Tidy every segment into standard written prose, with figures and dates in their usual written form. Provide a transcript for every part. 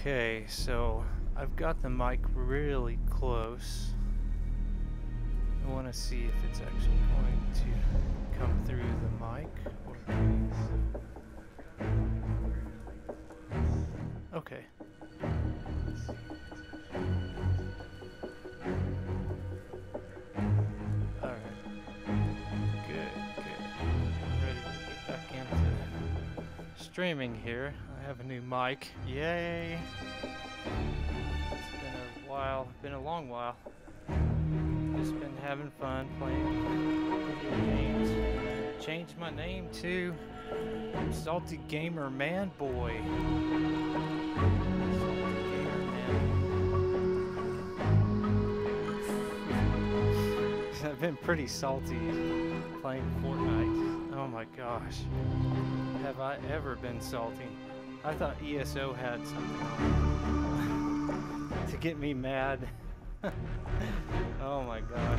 Okay, so I've got the mic really close. I want to see if it's actually going to come through the mic. Okay. Alright. Good. I'm ready to get back into streaming here. I have a new mic. Yay! It's been a while. Been a long while. Just been having fun playing video games. Changed my name to Salty Gamer Man Boy. Salty Gamer Man. I've been pretty salty playing Fortnite. Oh my gosh. Have I ever been salty? I thought ESO had something on to get me mad. Oh my gosh.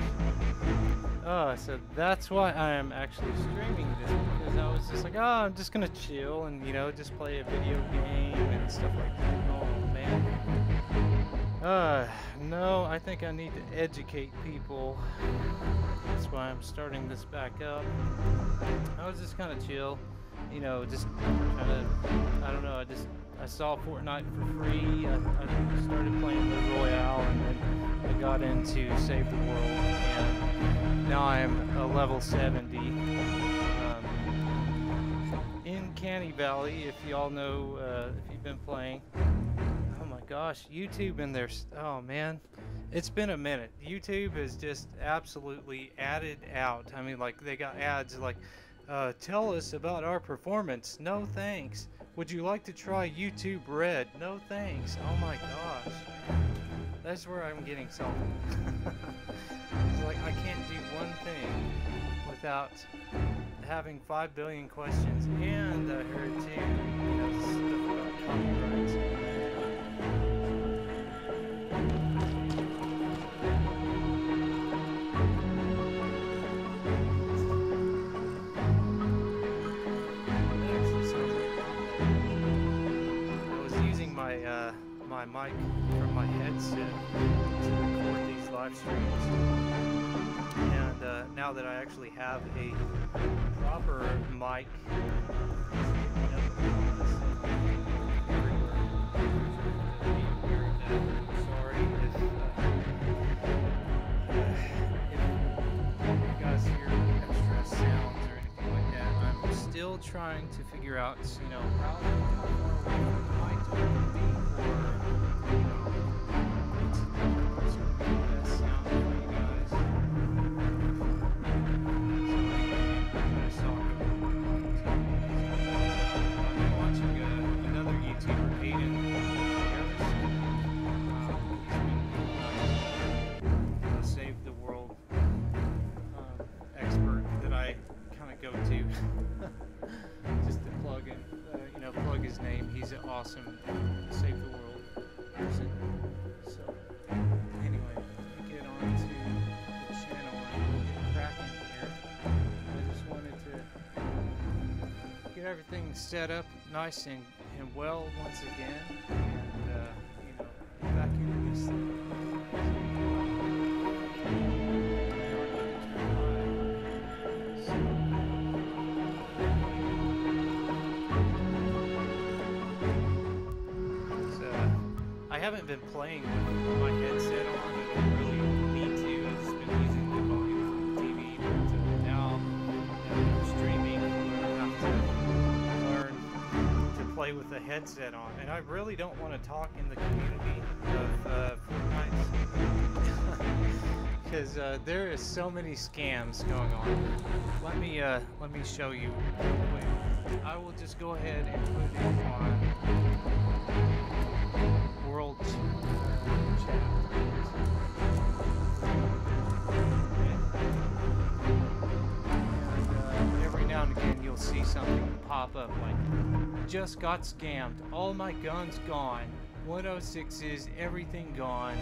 So that's why I am actually streaming this, because I was just like, I'm just gonna chill and, you know, just play a video game and stuff like that. Oh man. No, I think I need to educate people. That's why I'm starting this back up. I was just kind of chill, you know, just kind of, I don't know, I saw Fortnite for free. I started playing the Royale, and then I got into Save the World, and now I'm a level 70 in Canny Valley. If y'all know, if you've been playing. Oh my gosh, YouTube in there. Oh man, it's been a minute. YouTube has just absolutely added out. I mean, like, they got ads like, tell us about our performance. No thanks. Would you like to try YouTube Red? No thanks. Oh my gosh. That's where I'm getting salty. It's like I can't do one thing without having 5 billion questions. And I heard too, you know, stuff about copyrights. My mic from my headset to record these live streams, and now that I actually have a proper mic, sorry if you guys hear extra sounds or anything like that. I'm still trying to figure out, you know, how far away from the mic do I need to be, or awesome Save the World person. So anyway, we get on to the channel and get cracking here. I just wanted to get everything set up nice and well once again, and you know, back into this thing. I haven't been playing with my headset on. I don't really need to. I've just been using the volume from the TV, but now that I'm streaming, I'm going to have to learn to play with the headset on. And I really don't want to talk in the community of Fortnite, because there is so many scams going on. Let me show you real quick. I will just go ahead and put it on world chat. And every now and again you'll see something pop up like, just got scammed, all my guns gone, 106s, everything gone.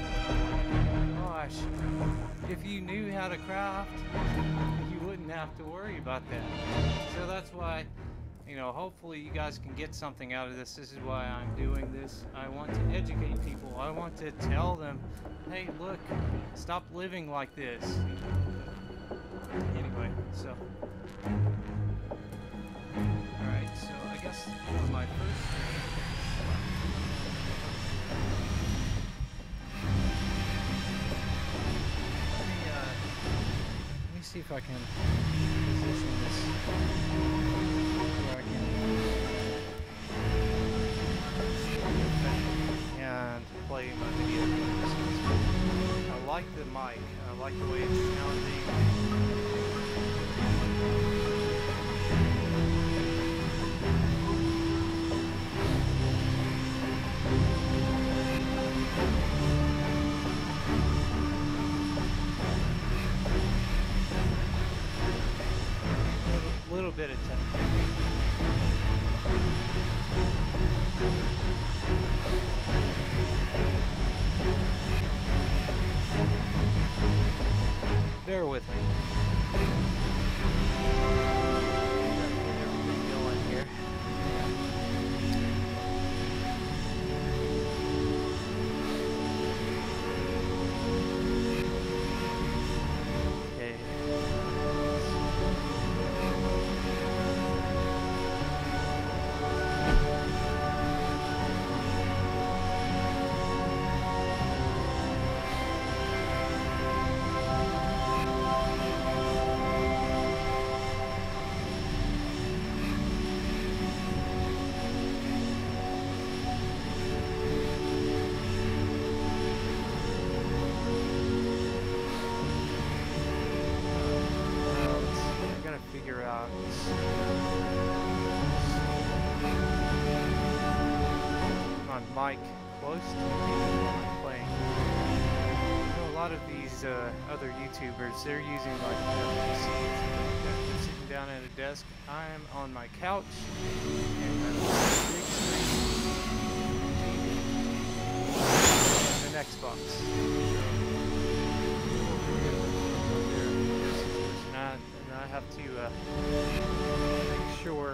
Gosh, if you knew how to craft, you wouldn't have to worry about that. So that's why you know, hopefully you guys can get something out of this. This is why I'm doing this. I want to educate people. I want to tell them, hey, look, stop living like this. Anyway, so. Alright, so I guess for my first. Let me see if I can position this where I can and play my video games. I like the mic. I like the way it's sounding. Little bit of technique. Bear with me. Get everything going here. Okay. Figure out my mic close to me while I'm playing. You know, a lot of these other YouTubers, they're using like PCs. They're sitting down at a desk. I'm on my couch and I'm on a big screen TV and an Xbox. I have to make sure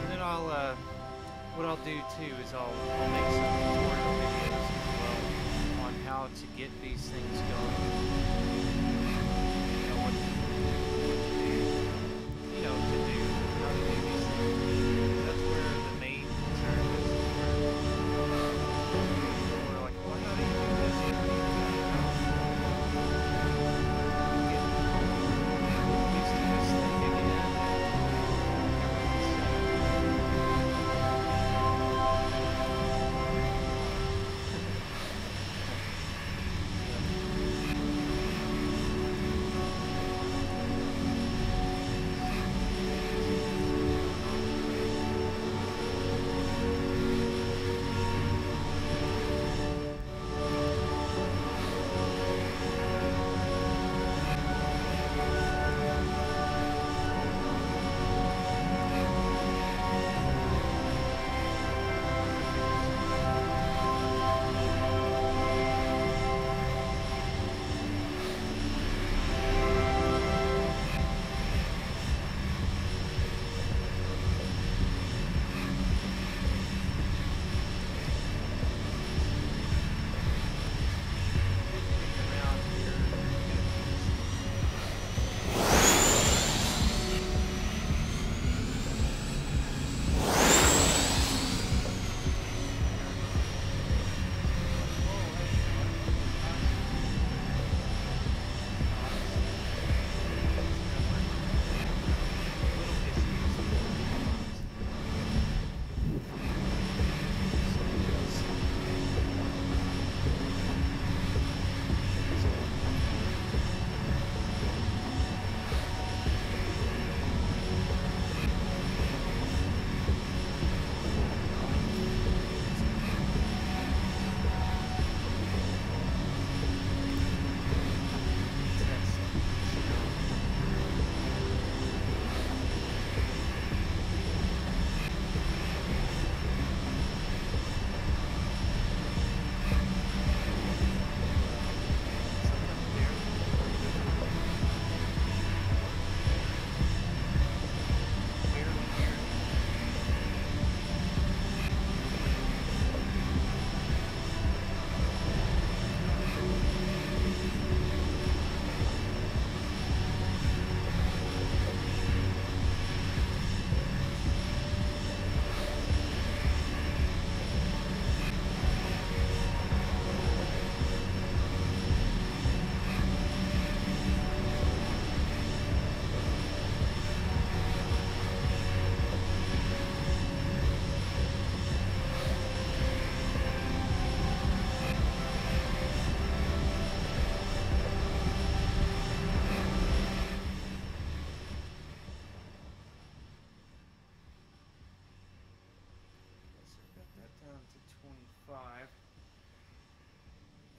then what I'll do too is I'll make some tutorial videos as well on how to get these things going. You know what to do, how to do these things. That's where the main concern is. We're like, well, how do you do this? How do you do that? Get used to this thing again.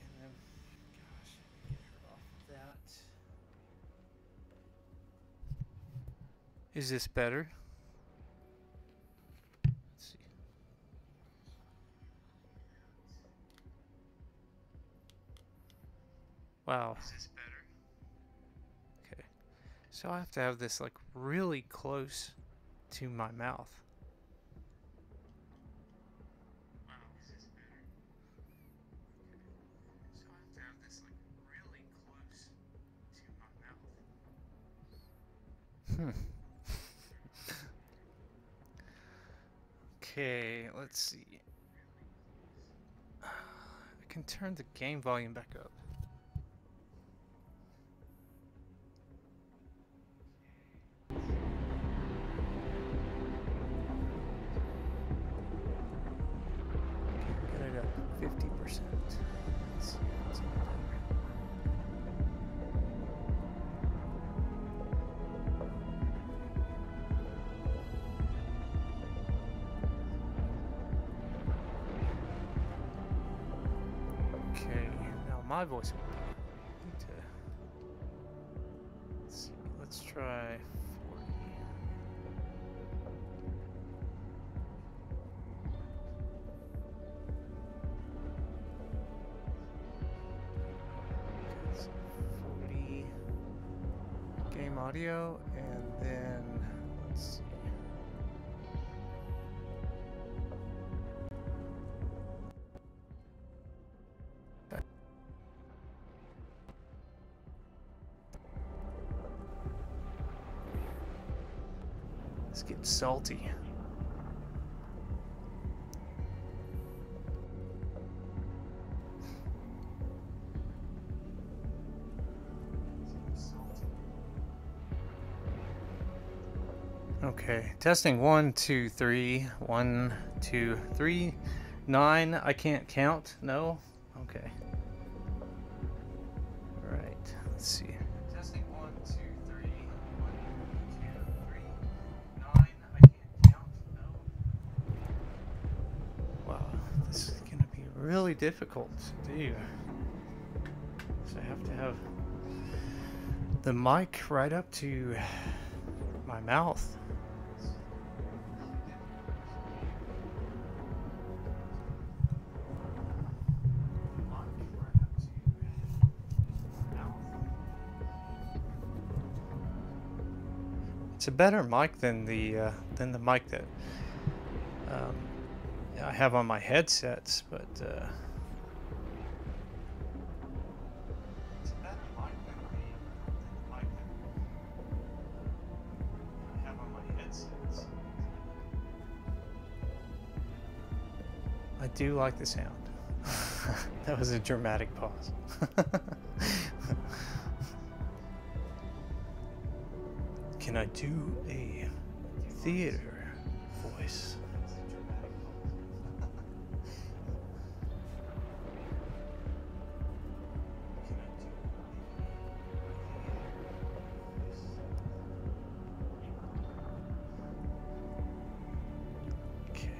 And then, gosh, get her off of that. Is this better? Let's see. Wow. Is this better? Okay. So I have to have this like really close to my mouth. Wow. Is this better? Okay. So I have to have this like really close to my mouth. Okay, let's see. I can turn the game volume back up. Get it up 50%. Let's see what's better. Okay, now my voice will be. Let's see, let's try 40. Okay, so 40 game audio, and then let's see. It's getting salty. Okay, testing 1, 2, 3. 1, 2, 3. 9. I can't count. No. Okay. All right. Let's see. Testing 1, 2, 3. 1, 2, 3. 9. I can't count. No. Wow, this is gonna be really difficult to do. So I have to have the mic right up to my mouth. It's a better mic than the mic that I have on my headsets, but it's a better mic than the mic that I have on my headsets. I do like the sound. That was a dramatic pause. Can I do a theater voice? Okay.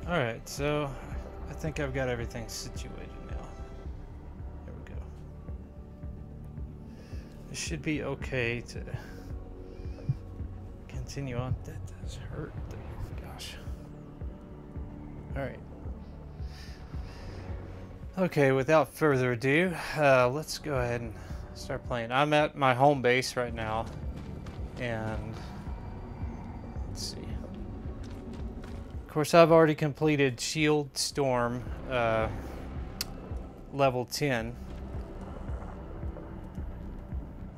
Alright, so I think I've got everything situated now. There we go. It should be okay to continue on. That does hurt, though. Gosh. Alright. Okay, without further ado, let's go ahead and start playing. I'm at my home base right now, and let's see. Of course, I've already completed Shield Storm level 10.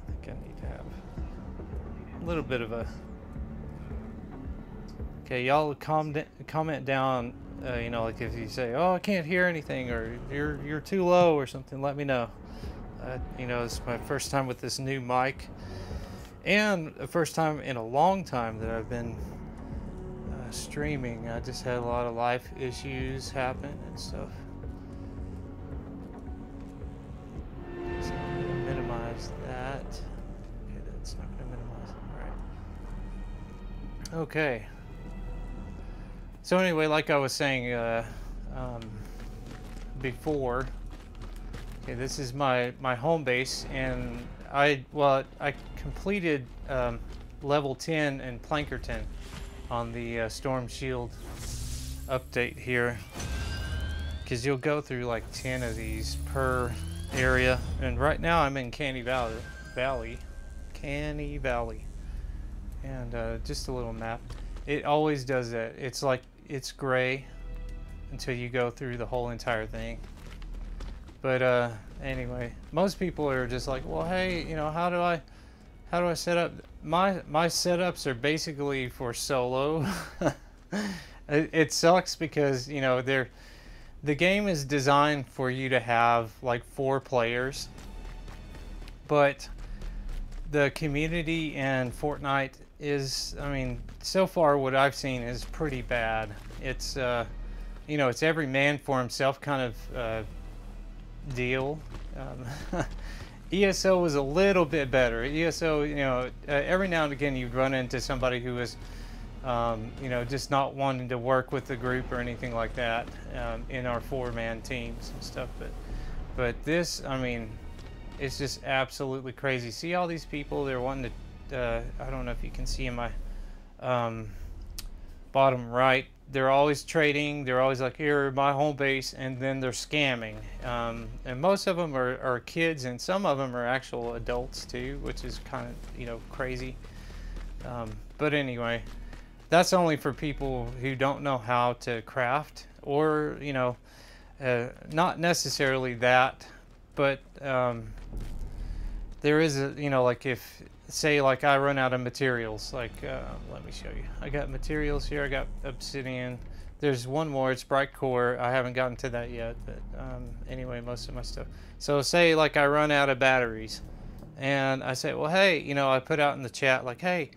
I think I need to have a little bit of a... Okay, y'all comment down, you know, like if you say, oh, I can't hear anything, or you're too low or something, let me know. You know, it's my first time with this new mic, and the first time in a long time that I've been streaming. I just had a lot of life issues happen and stuff. So I'm gonna minimize that. Okay. So anyway, like I was saying before, okay, this is my home base, and I completed level 10 in Plankerton on the Storm Shield update here, because you'll go through like 10 of these per area, and right now I'm in Canny Valley, and just a little map. It always does that. It's like it's gray until you go through the whole entire thing. But anyway, most people are just like, well, hey, you know, how do I set up? My setups are basically for solo. It sucks because, you know, the game is designed for you to have like 4 players, but the community in Fortnite is, I mean, so far what I've seen is pretty bad. It's you know, it's every man for himself kind of deal. ESO was a little bit better. ESO, you know, every now and again you'd run into somebody who was you know, just not wanting to work with the group or anything like that in our 4-man teams and stuff. But this, I mean, it's just absolutely crazy. See all these people, they're wanting to, I don't know if you can see in my bottom right, they're always trading. They're always like, here, my home base, and then they're scamming. And most of them are kids, and some of them are actual adults too, which is kind of, you know, crazy. But anyway, that's only for people who don't know how to craft, or, you know, not necessarily that, but there is a, you know, like if, say like I run out of materials, like let me show you. I got materials here, I got obsidian. There's one more, it's bright core. I haven't gotten to that yet, but anyway, most of my stuff. So say like I run out of batteries, and I say, well, hey, you know, I put out in the chat like, hey,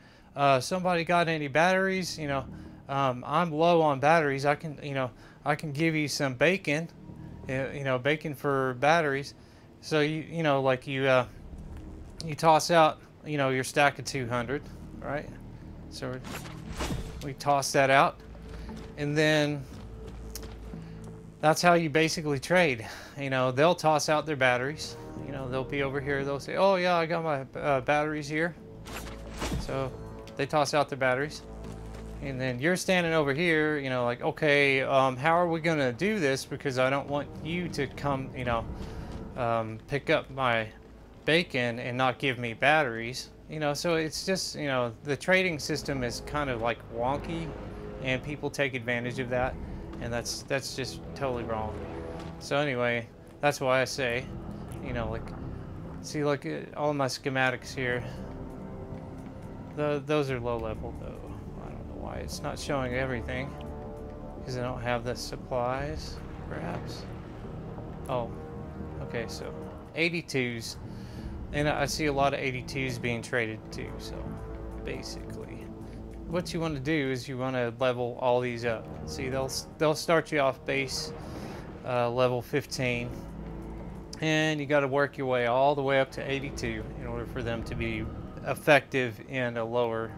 somebody got any batteries? You know, I'm low on batteries. I can, you know, I can give you some bacon, you know, bacon for batteries. So you know, like you toss out, you know, your stack of 200, right? So we toss that out, and then that's how you basically trade. You know, they'll toss out their batteries. You know, they'll be over here, they'll say, oh yeah, I got my batteries here. So they toss out their batteries, and then you're standing over here, you know, like, okay, how are we gonna do this, because I don't want you to come, you know, pick up my bacon and not give me batteries, you know. So it's just, you know, the trading system is kind of like wonky, and people take advantage of that, and that's just totally wrong. So anyway, that's why I say, you know, like, see, like all my schematics here, those are low level though. I don't know why it's not showing everything, because I don't have the supplies, perhaps. Oh, okay, so 82s. And I see a lot of 82s being traded too. So basically, what you want to do is you want to level all these up. See, they'll start you off base level 15, and you got to work your way all the way up to 82 in order for them to be effective in a lower,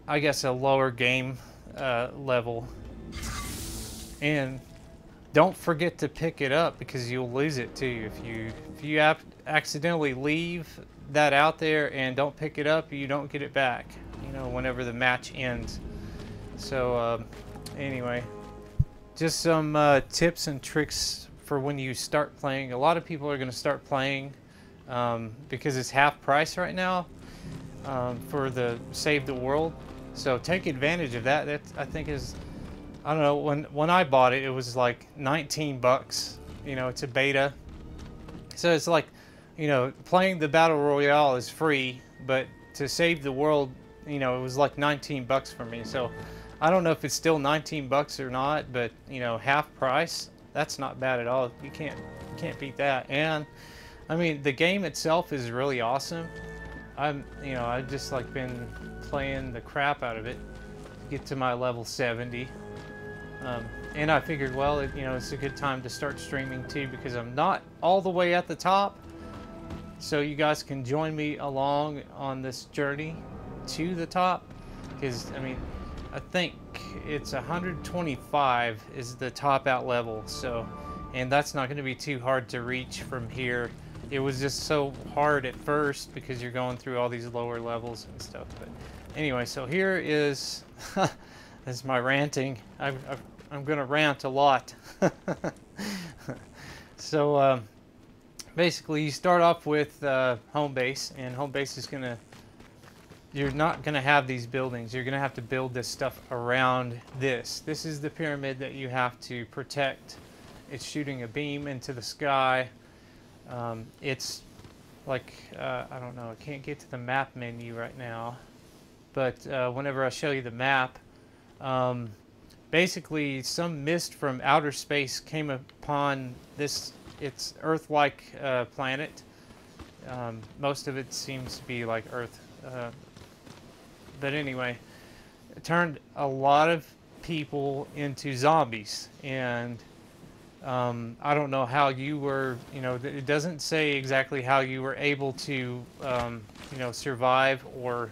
I guess, a lower game level. And don't forget to pick it up, because you'll lose it too. If you accidentally leave that out there and don't pick it up, you don't get it back, you know, whenever the match ends. So anyway, just some tips and tricks for when you start playing. A lot of people are going to start playing because it's half price right now for the Save the World. So take advantage of that. That, I think, is, I don't know, when I bought it, it was like 19 bucks. You know, it's a beta. So it's like, you know, playing the Battle Royale is free, but to Save the World, you know, it was like 19 bucks for me. So I don't know if it's still 19 bucks or not, but, you know, half price, that's not bad at all. You can't beat that. And I mean, the game itself is really awesome. You know, I've just like been playing the crap out of it to get to my level 70. And I figured, well, you know, it's a good time to start streaming too, because I'm not all the way at the top, so you guys can join me along on this journey to the top, because I mean, I think it's 125 is the top out level, so, and that's not going to be too hard to reach from here. It was just so hard at first because you're going through all these lower levels and stuff. But anyway, so here is this is my ranting. I'm going to rant a lot. So basically, you start off with home base, and home base is going to, you're not going to have these buildings. You're going to have to build this stuff around this. This is the pyramid that you have to protect. It's shooting a beam into the sky. It's like, I don't know, I can't get to the map menu right now. But whenever I show you the map, basically some mist from outer space came upon this, it's Earth-like planet. Most of it seems to be like Earth. But anyway, it turned a lot of people into zombies, and I don't know how you were, you know, it doesn't say exactly how you were able to, you know, survive or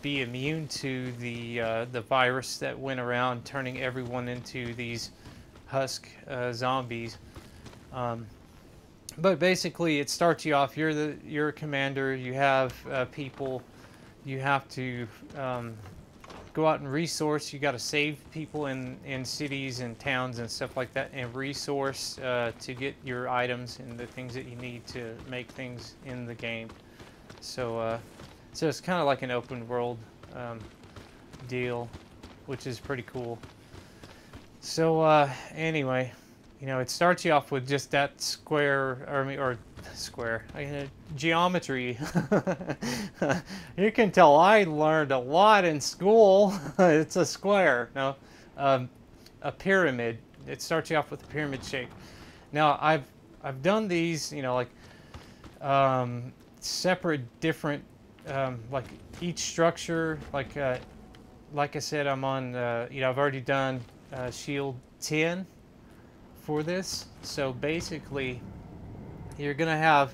be immune to the virus that went around turning everyone into these husk zombies. But basically, it starts you off. You're a commander. You have people. You have to go out and resource. You got to save people in cities and towns and stuff like that, and resource to get your items and the things that you need to make things in the game. So, so it's kind of like an open world deal, which is pretty cool. So anyway, you know, it starts you off with just that square, or square, geometry. You can tell I learned a lot in school. It's a square. No, a pyramid. It starts you off with a pyramid shape. Now I've done these, you know, like separate, different, like each structure. Like I said, I'm on. You know, I've already done shield 10 for this. So basically, you're gonna have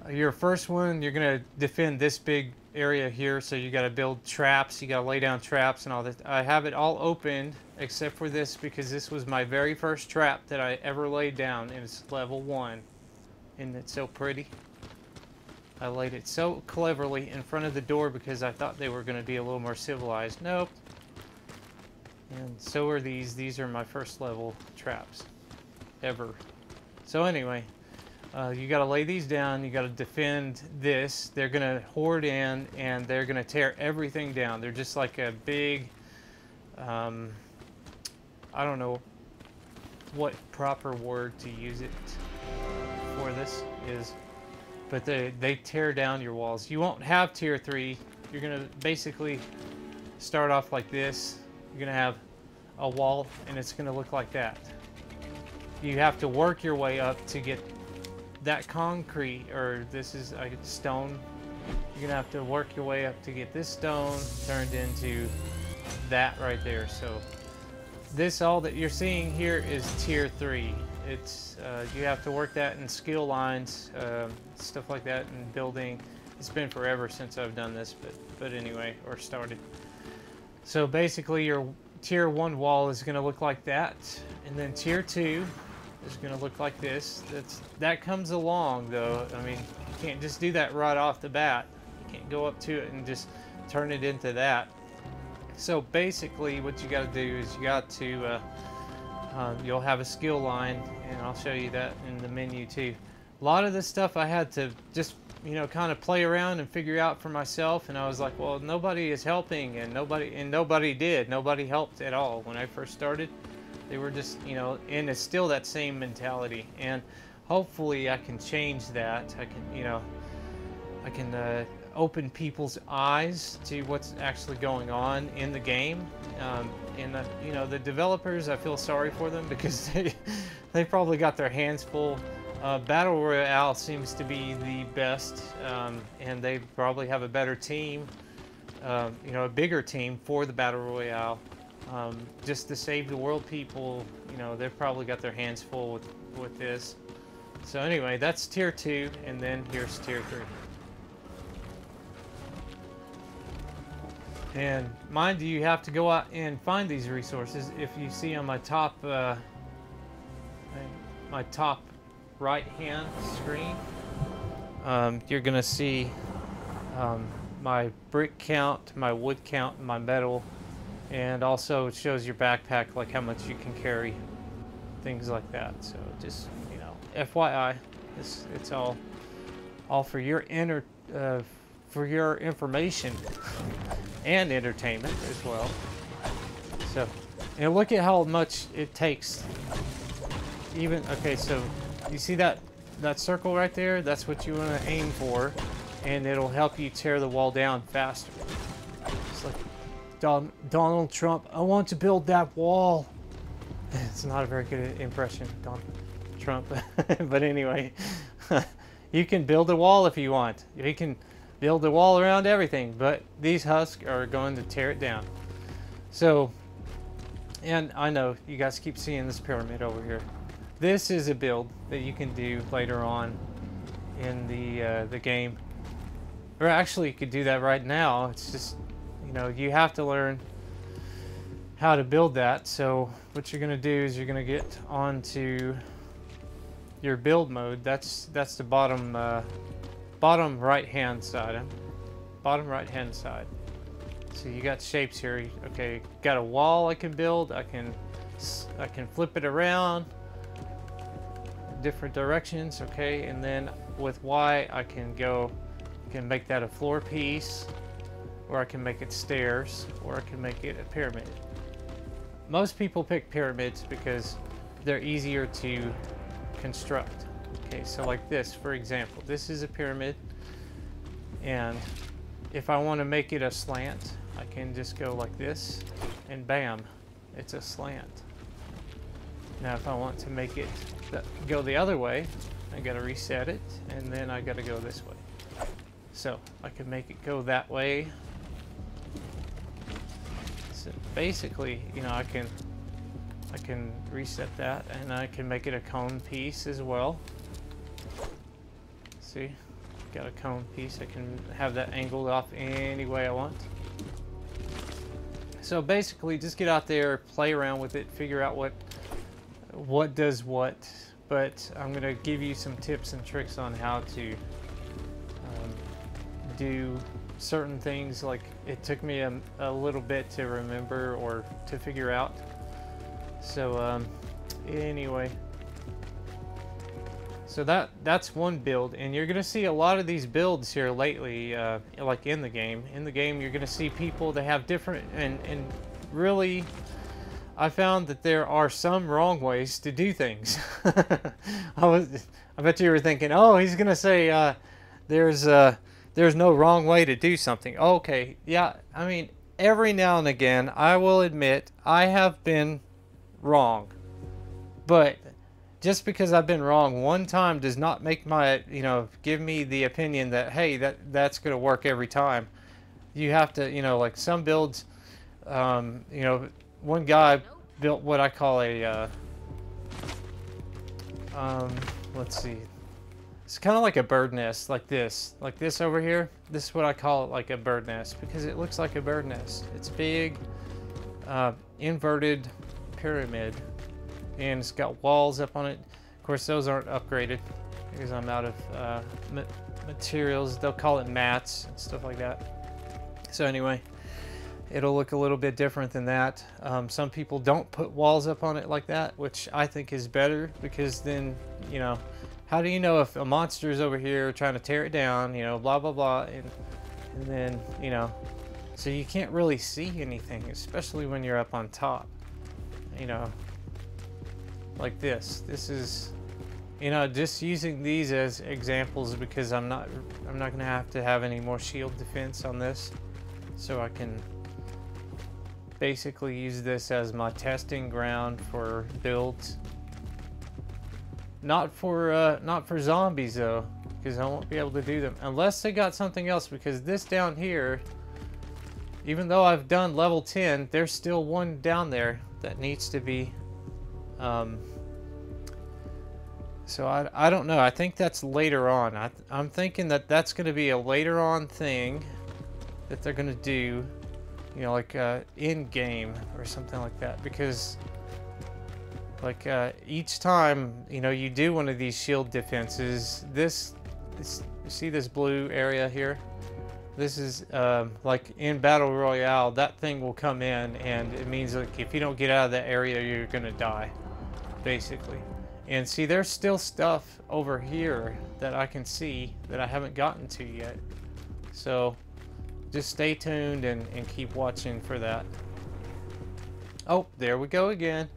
your first one. You're gonna defend this big area here, so you got to build traps. You got to lay down traps and all this. I have it all opened except for this because this was my very first trap that I ever laid down, and it's level 1. Isn't it so pretty? I laid it so cleverly in front of the door because I thought they were going to be a little more civilized. Nope. And so are these. These are my first level traps ever. So anyway, you got to lay these down. You got to defend this. They're going to horde in, and they're going to tear everything down. They're just like a big, I don't know what proper word to use it for this is, but they tear down your walls. You won't have tier 3. You're going to basically start off like this. You're going to have a wall, and it's going to look like that. You have to work your way up to get that concrete, or this is like stone. You're gonna have to work your way up to get this stone turned into that right there. So this, all that you're seeing here, is tier 3. It's you have to work that in skill lines, stuff like that, and building. It's been forever since I've done this, but anyway, or started. So basically, your tier 1 wall is gonna look like that, and then tier 2 is going to look like this. That comes along, though. I mean, you can't just do that right off the bat. You can't go up to it and just turn it into that. So basically, what you got to do is you got to, you'll have a skill line, and I'll show you that in the menu too. A lot of this stuff I had to just, you know, kind of play around and figure out for myself, and I was like, well, nobody is helping, and nobody did. Nobody helped at all when I first started. They were just, you know, and it's still that same mentality, and hopefully I can change that. I can, you know, I can open people's eyes to what's actually going on in the game. And you know, the developers, I feel sorry for them because they probably got their hands full. Battle Royale seems to be the best, and they probably have a better team, you know, a bigger team for the Battle Royale. Just to save the world people, you know, they've probably got their hands full with this. So anyway, that's tier 2, and then here's tier 3. And mind you, you have to go out and find these resources. If you see on my top right hand screen, you're gonna see my brick count, my wood count, my metal, and also it shows your backpack, like how much you can carry, things like that. So just, you know, FYI, it's all for your for your information and entertainment as well. So, and look at how much it takes. Even, okay, so you see that circle right there? That's what you want to aim for, and it'll help you tear the wall down faster. It's like Donald Trump, I want to build that wall. It's not a very good impression, Donald Trump. But anyway, you can build a wall if you want. You can build a wall around everything, but these husks are going to tear it down. So, and I know you guys keep seeing this pyramid over here. This is a build that you can do later on in the game. Or actually, you could do that right now. It's just, you know, you have to learn how to build that. So what you're going to do is you're going to get onto your build mode. That's the bottom right hand side. Bottom right hand side. So you got shapes here. Okay, got a wall I can build. I can flip it around different directions. Okay, and then with Y I can make that a floor piece, or I can make it stairs, or I can make it a pyramid. Most people pick pyramids because they're easier to construct. Okay, so like this, for example, this is a pyramid, and if I want to make it a slant, I can just go like this, and bam, it's a slant. Now if I want to make it go the other way, I gotta reset it, and then I gotta go this way. So I can make it go that way. So basically, you know, I can reset that, and I can make it a cone piece as well. See, got a cone piece. I can have that angled off any way I want. So basically, just get out there, play around with it, figure out what does what. But I'm gonna give you some tips and tricks on how to do certain things. Like, it took me a little bit to remember or to figure out. So anyway, so that's one build, and you're gonna see a lot of these builds here lately, like in the game. In the game, you're gonna see people that have different, and really, I found that there are some wrong ways to do things. I bet you were thinking, oh, he's gonna say there's no wrong way to do something. Okay, yeah, I mean, every now and again, I will admit I have been wrong. But just because I've been wrong one time does not make my, you know, give me the opinion that, hey, that's gonna work every time. You have to, you know, like some builds, you know, one guy built what I call a, let's see, it's kind of like a bird nest, like this over here. This is what I call it, like a bird nest, because it looks like a bird nest. It's big, inverted pyramid, and it's got walls up on it. Of course, those aren't upgraded because I'm out of materials. They'll call it mats and stuff like that. So anyway, it'll look a little bit different than that. Some people don't put walls up on it like that, which I think is better, because then, you know, how do you know if a monster is over here trying to tear it down, you know, blah, blah, blah, and then, you know, so you can't really see anything, especially when you're up on top, you know, like this. This is, you know, just using these as examples, because I'm not gonna have to have any more shield defense on this, so I can basically use this as my testing ground for builds. Not for zombies though, because I won't be able to do them unless they got something else, because this down here, even though I've done level 10, there's still one down there that needs to be So I don't know. I think that's later on. I'm thinking that that's going to be a later on thing that they're going to do, you know, like in game or something like that. Because like each time, you know, you do one of these shield defenses, this you see this blue area here? This is like in Battle Royale, that thing will come in, and it means like if you don't get out of that area, you're going to die, basically. And see, there's still stuff over here that I can see that I haven't gotten to yet. So just stay tuned and keep watching for that. Oh, there we go again.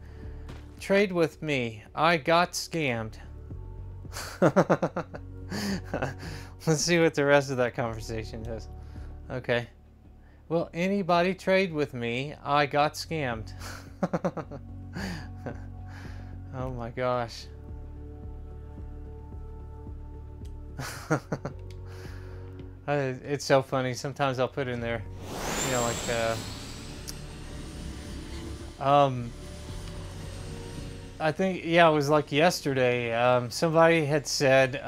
Trade with me. I got scammed. Let's see what the rest of that conversation does. Okay. Will anybody trade with me? I got scammed. Oh my gosh. It's so funny. Sometimes I'll put in there, you know, like, I think, yeah, it was like yesterday. Somebody had said,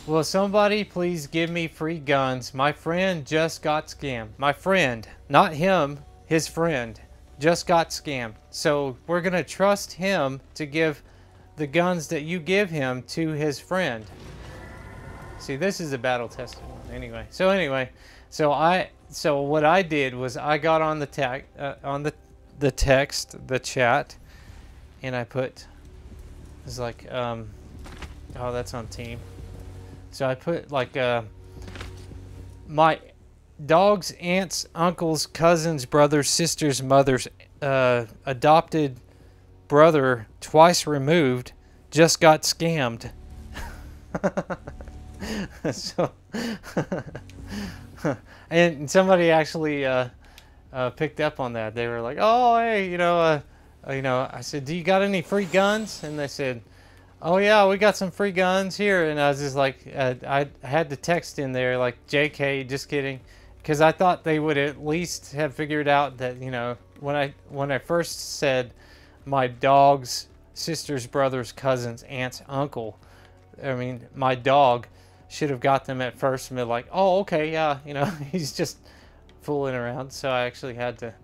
will somebody please give me free guns? My friend just got scammed. My friend, not him, his friend, just got scammed. So we're going to trust him to give the guns that you give him to his friend. See, this is a battle tested one. Anyway, so what I did was I got on the the chat, and I put, it's like, oh, that's on team. So I put like my dog's aunts, uncles, cousins, brothers, sisters, mothers, adopted brother twice removed just got scammed. So and somebody actually picked up on that. They were like, oh, hey, you know, I said, do you got any free guns? And they said, oh yeah, we got some free guns here. And I was just like, I had the text in there like, JK, just kidding. Because I thought they would at least have figured out that, you know, when I first said my dog's sister's, brother's, cousin's, aunt's, uncle, I mean, my dog should have got them at first and been like, oh, okay, yeah, you know, he's just fooling around. So I actually had to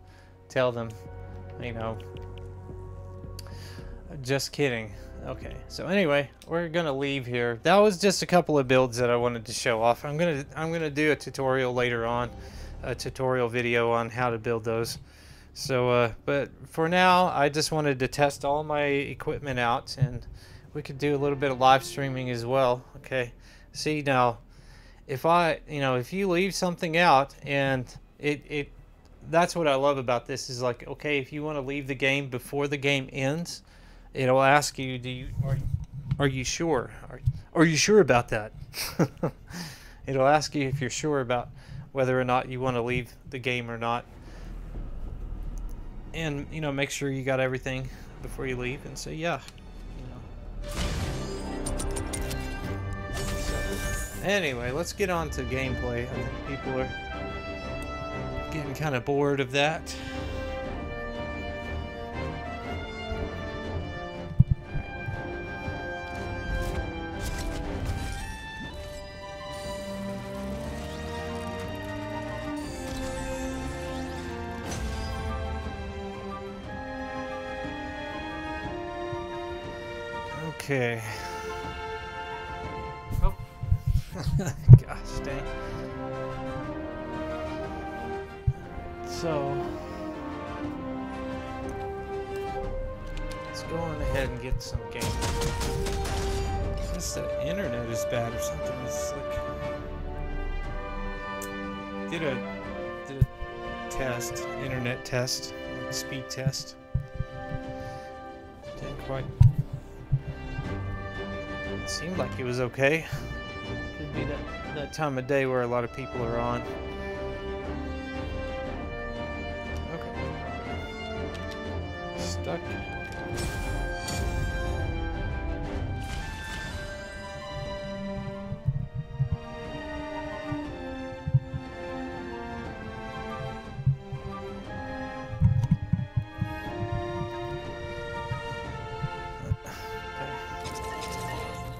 tell them, you know, just kidding. Okay, so anyway, we're gonna leave here. That was just a couple of builds that I wanted to show off. I'm gonna do a tutorial later on, a tutorial video on how to build those. So, but for now, I just wanted to test all my equipment out, and we could do a little bit of live streaming as well. Okay, see now, if you leave something out, and that's what I love about this is like, okay, if you want to leave the game before the game ends, it'll ask you, are you sure? Are you sure about that? It'll ask you if you're sure about whether or not you want to leave the game or not. And, you know, make sure you got everything before you leave, and say, yeah, you know. So, anyway, let's get on to gameplay. I think people are getting kind of bored of that. Okay. Oh. Gosh dang. So let's go on ahead and get some games. I guess the internet is bad or something. It's like did a test, internet test, speed test. Didn't quite. Seemed like it was okay. Could be that time of day where a lot of people are on. Okay. Stuck.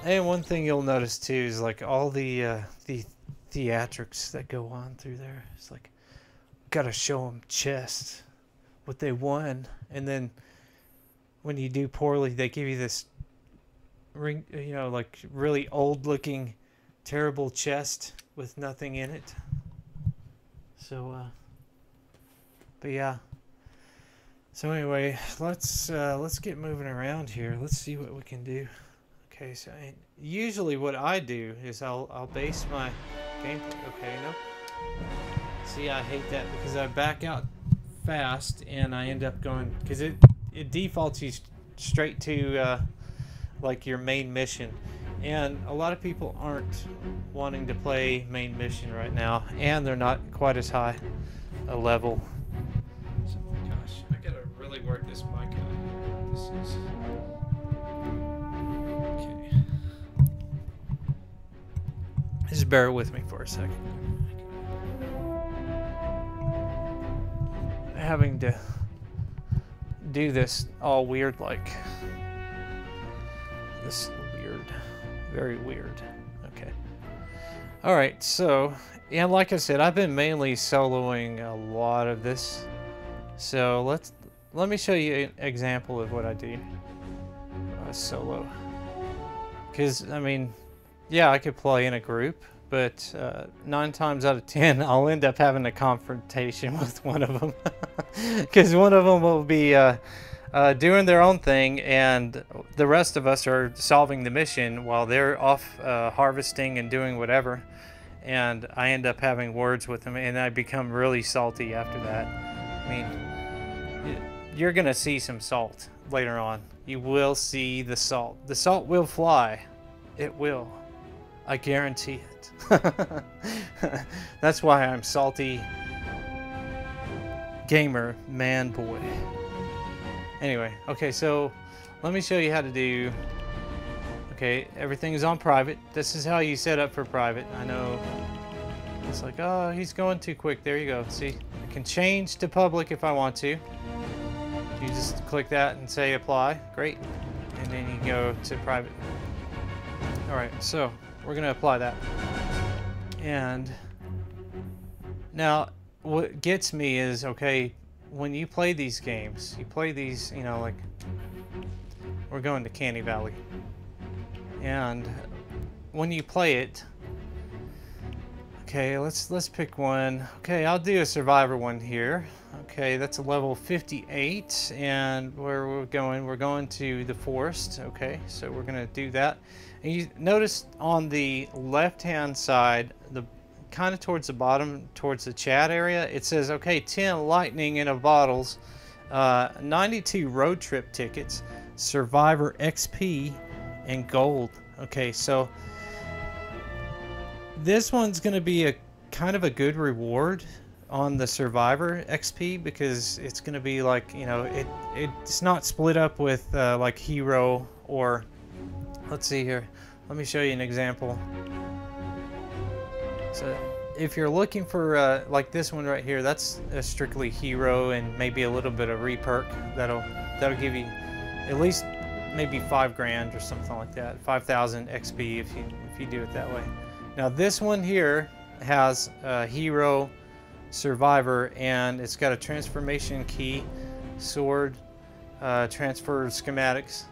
And one thing you'll notice too is like all the theatrics that go on through there. It's like gotta show them chest, what they won, and then when you do poorly, they give you this ring, you know, like really old-looking, terrible chest with nothing in it. So, but yeah. So anyway, let's get moving around here. Let's see what we can do. Okay, so usually what I do is I'll base my gameplay. Okay, nope. See, I hate that because I back out fast and I end up going because it defaults you straight to like your main mission, and a lot of people aren't wanting to play main mission right now, and they're not quite as high a level. So, gosh, I gotta really work this mic out. This is okay. Just bear with me for a second. Having to do this all weird like this. Weird, very weird. Okay, all right, so and like I said, I've been mainly soloing a lot of this, so let me show you an example of what I do solo, because I mean, yeah, I could play in a group, but 9 times out of 10 I'll end up having a confrontation with one of them because one of them will be doing their own thing and the rest of us are solving the mission while they're off harvesting and doing whatever, and I end up having words with them and I become really salty after that. I mean, you're gonna see some salt later on. You will see the salt. The salt will fly. It will. I guarantee it. That's why I'm salty gamer man boy. Anyway, okay, so let me show you how to do. Okay, everything is on private. This is how you set up for private. I know it's like, oh, he's going too quick. There you go. See, I can change to public if I want to. You just click that and say apply. Great. And then you go to private. All right, so we're going to apply that. And now what gets me is, okay, when you play these games, you play these, you know, like we're going to Canny Valley. And when you play it, okay, let's pick one. Okay, I'll do a survivor one here. Okay, that's a level 58, and where we're going to the forest. Okay, so we're gonna do that. And you notice on the left-hand side, the kind of towards the bottom, towards the chat area, it says, okay, 10 lightning in a bottles, 92 road trip tickets, survivor XP, and gold. Okay, so this one's going to be a kind of a good reward on the survivor XP because it's going to be like, you know, it's not split up with like hero or, let's see here, let me show you an example. So if you're looking for like this one right here, that's a strictly hero and maybe a little bit of reperk. That'll give you at least maybe 5 grand or something like that, 5,000 XP if you do it that way. Now this one here has hero, survivor, and it's got a transformation key, sword, transfer schematics.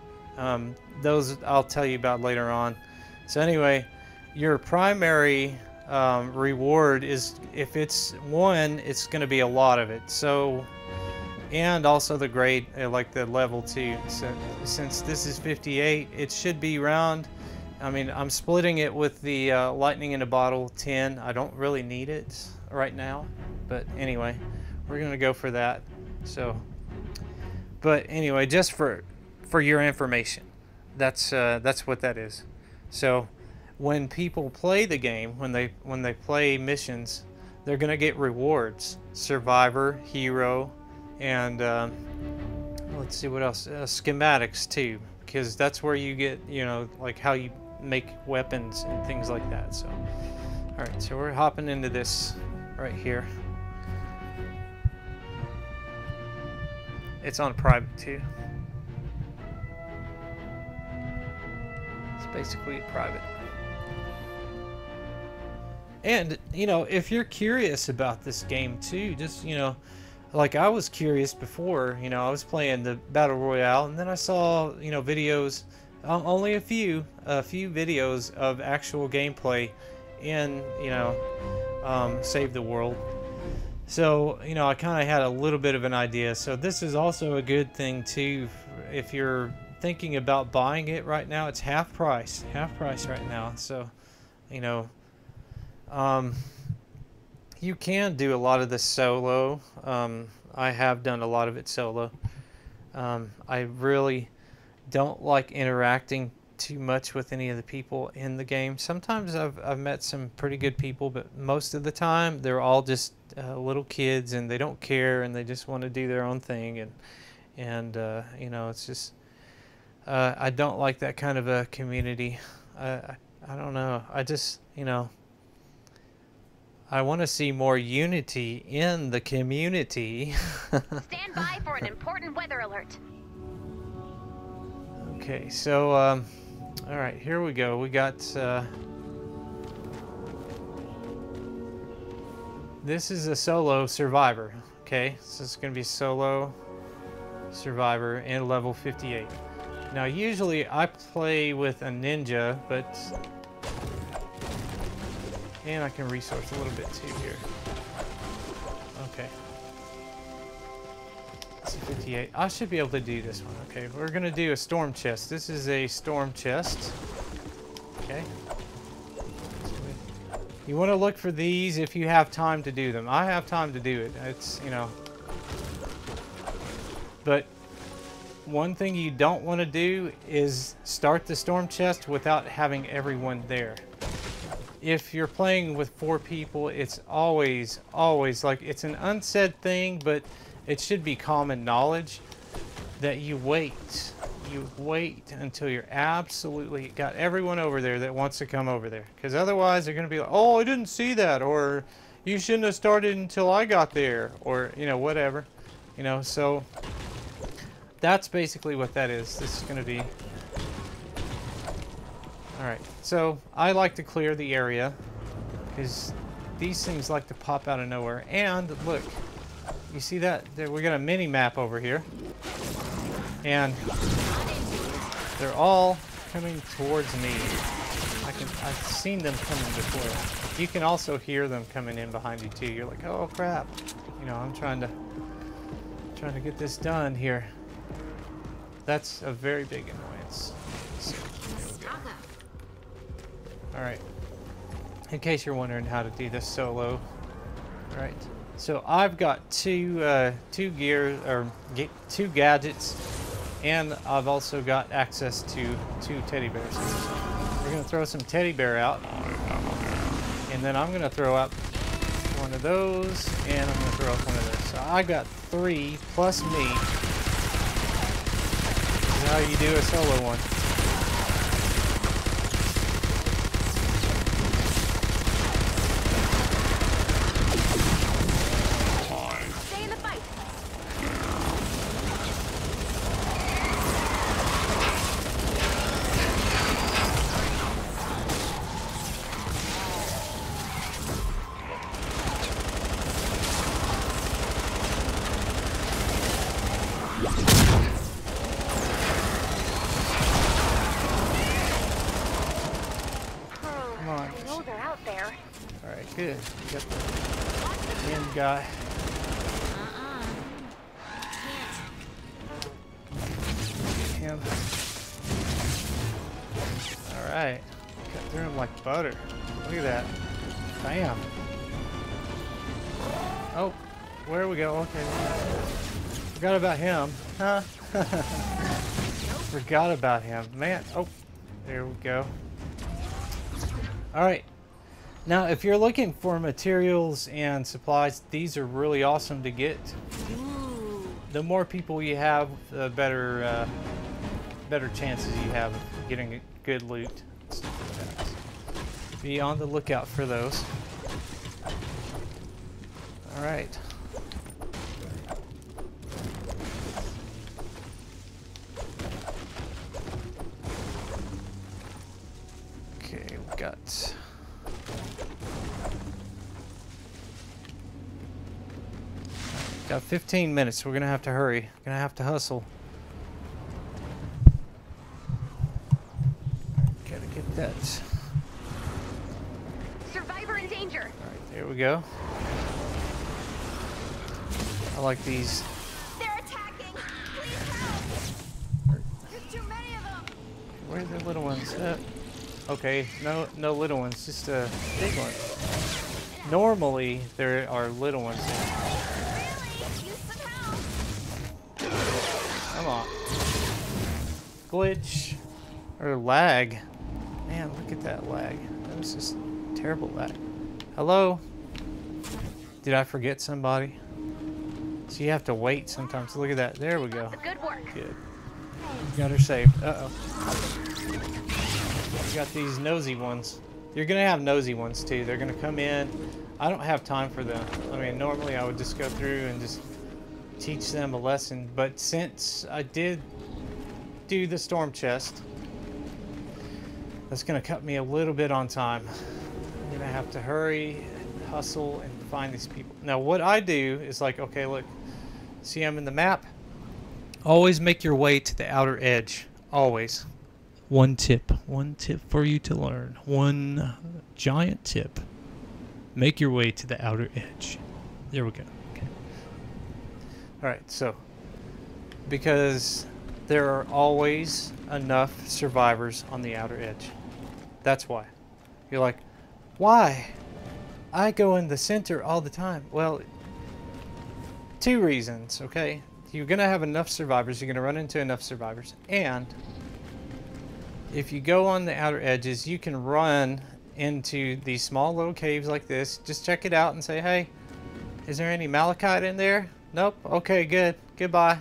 Those I'll tell you about later on. So anyway, your primary reward is, if it's 1, it's going to be a lot of it. So, and also the grade, like the level 2. So, since this is 58, it should be round. I mean, I'm splitting it with the lightning in a bottle 10. I don't really need it right now, but anyway, we're going to go for that. So, but anyway, just for your information, that's what that is. So when people play the game, when they play missions, they're gonna get rewards: survivor, hero, and let's see what else, schematics too, because that's where you get, you know, like how you make weapons and things like that. So all right, so we're hopping into this right here. It's on private too. So basically private. And, you know, if you're curious about this game too, just, you know, like I was curious before, you know, I was playing the Battle Royale, and then I saw, you know, videos, only a few videos of actual gameplay in, you know, Save the World. So, you know, I kind of had a little bit of an idea. So this is also a good thing too, if you're thinking about buying it right now. It's half price right now. So, you know, you can do a lot of this solo. I have done a lot of it solo. I really don't like interacting too much with any of the people in the game. Sometimes I've met some pretty good people, but most of the time they're all just little kids, and they don't care, and they just want to do their own thing, and you know, it's just I don't like that kind of a community. I don't know. I just, you know, I want to see more unity in the community. Stand by for an important weather alert. Okay, so all right, here we go. We got this is a solo survivor. Okay, so it's going to be solo survivor and level 58. Now, usually I play with a ninja, but and I can resource a little bit too here. Okay. It's 58. I should be able to do this one. Okay, we're gonna do a storm chest. This is a storm chest. Okay. You want to look for these if you have time to do them. I have time to do it. It's, you know. But one thing you don't want to do is start the storm chest without having everyone there. If you're playing with 4 people, it's always like, it's an unsaid thing, but it should be common knowledge that you wait until you're absolutely got everyone over there that wants to come over there, because otherwise they're going to be like, oh, I didn't see that, or you shouldn't have started until I got there, or, you know, whatever, you know. So that's basically what that is. This is going to be alright. So I like to clear the area because these things like to pop out of nowhere. And look, you see that? We got a mini map over here, and they're all coming towards me. I've seen them coming before. You can also hear them coming in behind you too. You're like, oh crap! You know, I'm trying to get this done here. That's a very big annoyance. So, alright, in case you're wondering how to do this solo, alright, so I've got two gadgets, and I've also got access to 2 teddy bears. We're going to throw some teddy bear out, and then I'm going to throw out one of those, and I'm going to throw up one of those. So I got 3 plus me. This is how you do a solo one. Good. You got the end guy. Him. Alright. Cut through him like butter. Look at that. Bam. Oh, where we go? Okay. Forgot about him. Huh? Forgot about him. Man. Oh, there we go. Alright. Now, if you're looking for materials and supplies, these are really awesome to get. The more people you have, the better chances you have of getting a good loot. Stuff like that. Be on the lookout for those. All right. Okay, we got 15 minutes. We're gonna have to hurry. Gonna have to hustle. Gotta get that. Survivor in danger. All right, there we go. I like these. They're attacking. Please help. There's too many of them. Where are the little ones at? Okay, no little ones, just big ones. Normally there are little ones there. Really? Use some help. Come on. Glitch or lag. Man, look at that lag. That was just terrible lag. Hello? Did I forget somebody? So you have to wait sometimes. Look at that. There we go. Good work. Good. Got her saved. Uh-oh. You got these nosy ones. You're gonna have nosy ones too. They're gonna come in. I don't have time for them. I mean, normally I would just go through and just teach them a lesson, but since I did do the storm chest, that's gonna cut me a little bit on time. I'm gonna have to hurry and hustle and find these people. Now what I do is like, okay, look, see I'm in the map? Always make your way to the outer edge. Always. One tip for you to learn. One giant tip. Make your way to the outer edge. There we go. Okay. Alright, so because there are always enough survivors on the outer edge. That's why. You're like, why? I go in the center all the time. Well, two reasons, okay? You're going to have enough survivors. You're going to run into enough survivors. And if you go on the outer edges, you can run into these small little caves like this. Just check it out and say, hey, is there any malachite in there? Nope. Okay, good. Goodbye.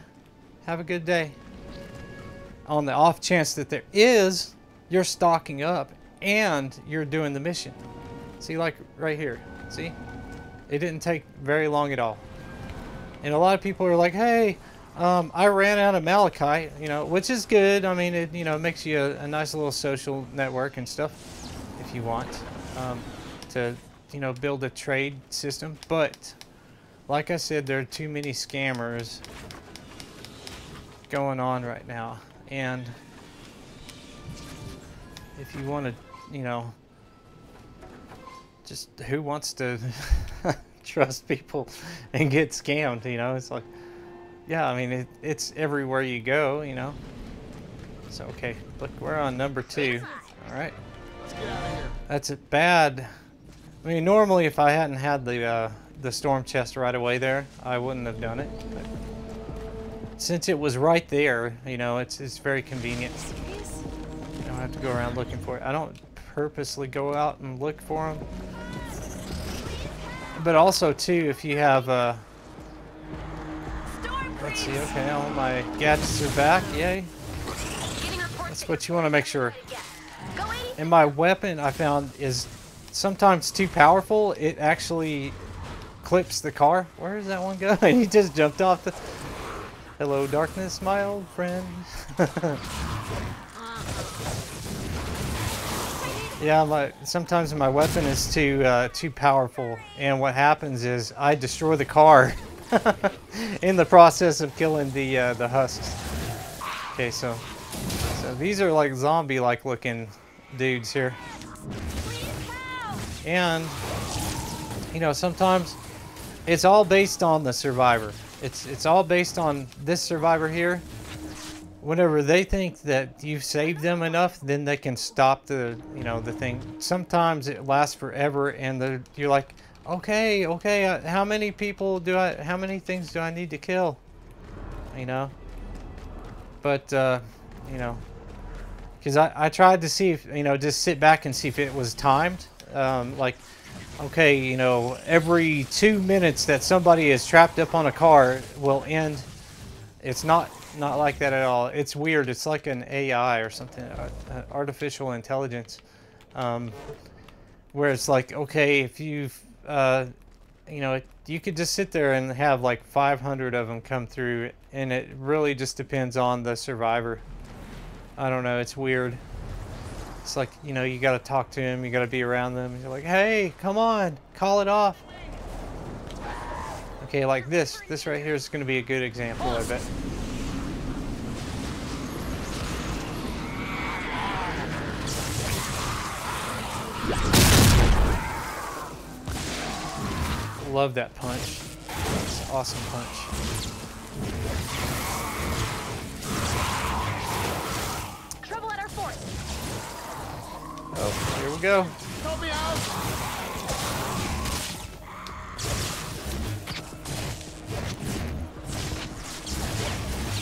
Have a good day. On the off chance that there is, you're stocking up and you're doing the mission. See, like right here. See? It didn't take very long at all. And a lot of people are like, hey, I ran out of malachite, you know, which is good. I mean, it, you know, makes you a nice little social network and stuff if you want to, you know, build a trade system. But like I said, there are too many scammers going on right now. And if you want to, you know, just who wants to trust people and get scammed, you know? It's like, yeah, I mean, it's everywhere you go, you know? So, okay, look, we're on number 2. All right. Let's get out of here. That's it. Bad. I mean, normally if I hadn't had the storm chest right away there, I wouldn't have done it. But since it was right there, you know, it's very convenient. You don't have to go around looking for it. I don't purposely go out and look for them. But also, too, if you have, let's see, okay, all my gadgets are back, yay. That's what you want to make sure. And my weapon, I found, is sometimes too powerful. It actually clips the car. Where does that one go? He just jumped off the... Hello, darkness, my old friend. Yeah, sometimes my weapon is too powerful, and what happens is I destroy the car in the process of killing the husks. Okay, so these are like zombie-like looking dudes here, and you know, sometimes it's all based on the survivor. It's all based on this survivor here. Whenever they think that you've saved them enough, then they can stop the, you know, the thing. Sometimes it lasts forever, and you're like, okay, how many people how many things do I need to kill? You know? But, you know, because I tried to see if, you know, just sit back and see if it was timed. Like, okay, you know, every 2 minutes that somebody is trapped up on a car will end. It's not like that at all. It's weird. It's like an AI or something, artificial intelligence, where it's like, okay, if you've, you know, you could just sit there and have like 500 of them come through, and it really just depends on the survivor. I don't know. It's weird. It's like, you know, you gotta talk to them, you gotta be around them. You're like, hey, come on, call it off. Okay, like this. This right here is gonna be a good example, I bet. Love that punch. It's an awesome punch. Trouble at our fort. Oh, here we go. Help me out!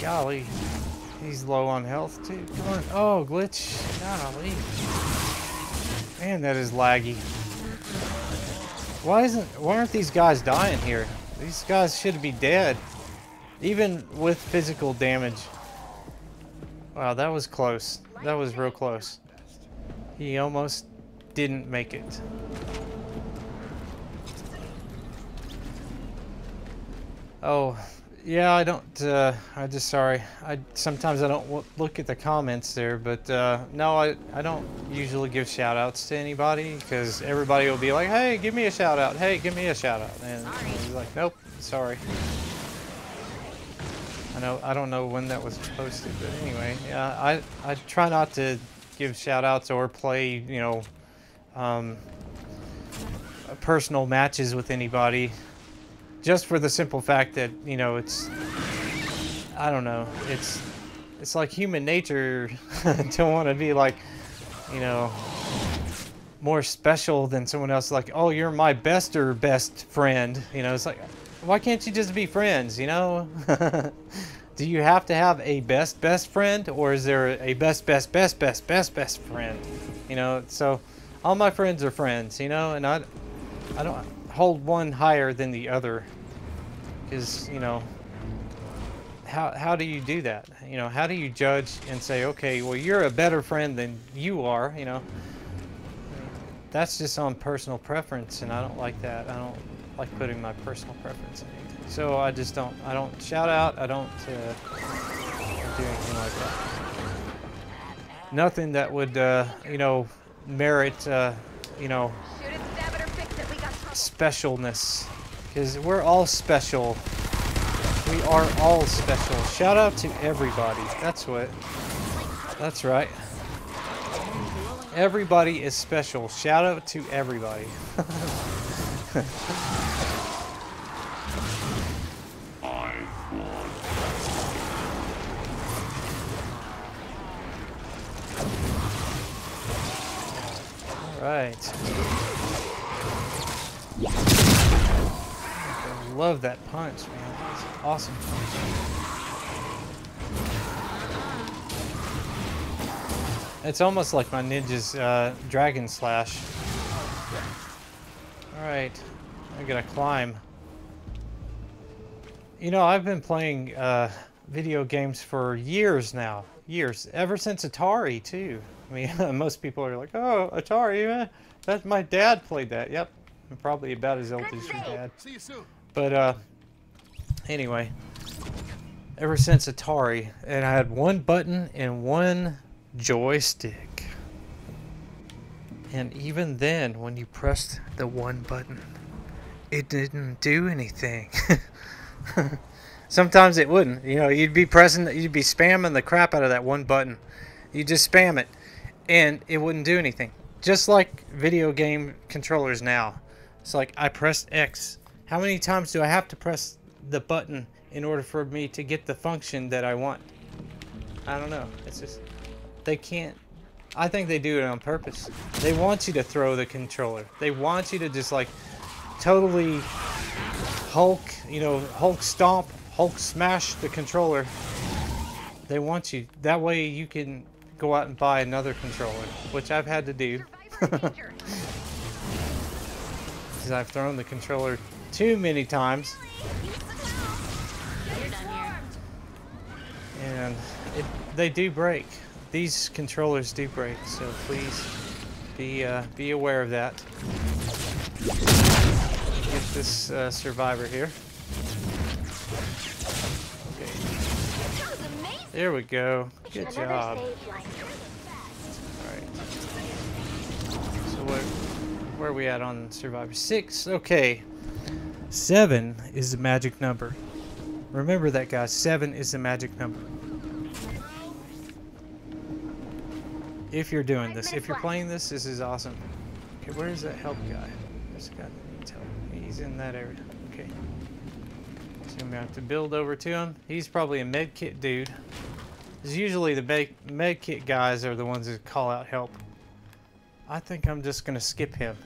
Golly. He's low on health too. Come on. Oh, glitch. Golly. Man, that is laggy. Why aren't these guys dying here? These guys should be dead. Even with physical damage. Wow, that was close. That was real close. He almost didn't make it. Oh, yeah, I don't, I'm just sorry. Sometimes I don't look at the comments there, but, no, I don't usually give shout-outs to anybody, because everybody will be like, hey, give me a shout-out, hey, give me a shout-out, and I'll be like, nope, sorry. I don't know when that was posted, but anyway, yeah, I try not to give shout-outs or play, you know, personal matches with anybody. Just for the simple fact that, you know, it's, I don't know, it's like human nature to want to be like, you know, more special than someone else. Like, oh, you're my best friend. You know, it's like, why can't you just be friends, you know? Do you have to have a best friend, or is there a best friend? You know, so all my friends are friends, you know, and I don't hold one higher than the other. Because, you know, how do you do that? You know, how do you judge and say, okay, well, you're a better friend than you are, you know? That's just on personal preference, and I don't like that. I don't like putting my personal preference in anything. So I just don't, shout out, I don't do anything like that. Nothing that would, you know, merit, you know, Shoot it, stab it, or fix it. We got trouble. specialness. Because we're all special. We are all special. Shout out to everybody. That's right. Everybody is special. Shout out to everybody. All right. I love that punch, man. That's an awesome punch. It's almost like my ninja's dragon slash. Alright, I gotta climb. You know, I've been playing video games for years now. Years. Ever since Atari, too. I mean, most people are like, oh, Atari, man. That's my dad played that. Yep. I'm probably about as old as your dad. See you soon. But, anyway, ever since Atari, and I had one button and one joystick. And even then, when you pressed the one button, it didn't do anything. Sometimes it wouldn't. You know, you'd be spamming the crap out of that one button. You just spam it, and it wouldn't do anything. Just like video game controllers now. It's like, I pressed X. How many times do I have to press the button in order for me to get the function that I want? I don't know. It's just, they can't. I think they do it on purpose. They want you to throw the controller. They want you to just like totally Hulk, you know, Hulk stomp, Hulk smash the controller. They want you. That way you can go out and buy another controller, which I've had to do. Because I've thrown the controller too many times. And they do break. These controllers do break, so please be aware of that. Get this survivor here. Okay. There we go. Good job. Alright. where are we at on Survivor? 6. Okay. 7 is the magic number. Remember that, guys. 7 is the magic number. If you're doing this, if you're playing this, this is awesome. Okay, where is that help guy? There's a guy that needs help. He's in that area. Okay. So I'm gonna have to build over to him. He's probably a med kit dude. Because usually the med kit guys are the ones that call out help. I think I'm just gonna skip him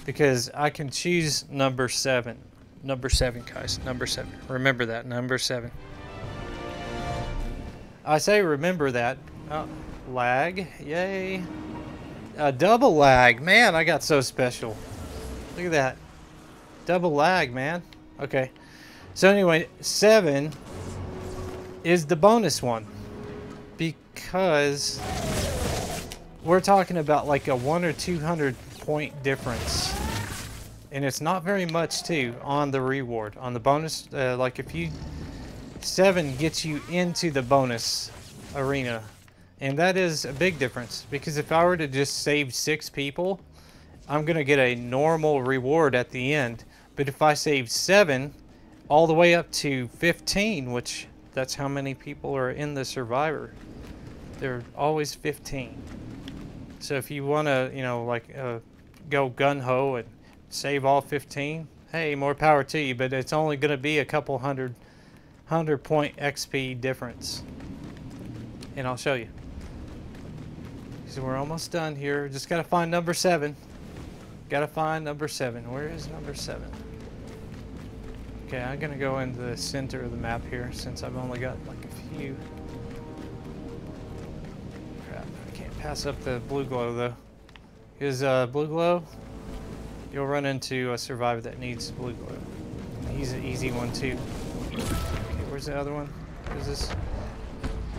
because I can choose number 7. Number 7, guys. Number 7. Remember that. Number 7. I say remember that. Oh, lag. Yay. Double lag. Man, I got so special. Look at that. Double lag, man. Okay. So anyway, 7 is the bonus one. Because we're talking about like a 100 or 200 point difference. And it's not very much too on the reward. On the bonus, like if you 7 gets you into the bonus arena. And that is a big difference. Because if I were to just save 6 people, I'm going to get a normal reward at the end. But if I save 7 all the way up to 15, which that's how many people are in the Survivor. There are always 15. So if you want to, you know, like go gun-ho and save all 15, hey, more power to you, but it's only going to be a couple hundred point XP difference. And I'll show you. So we're almost done here. Just got to find number 7. Got to find number 7. Where is number 7? Okay, I'm going to go into the center of the map here since I've only got like a few. Crap, I can't pass up the blue glow though. Is blue glow? You'll run into a survivor that needs blue glow. He's an easy one too. Okay, where's the other one? Where's this?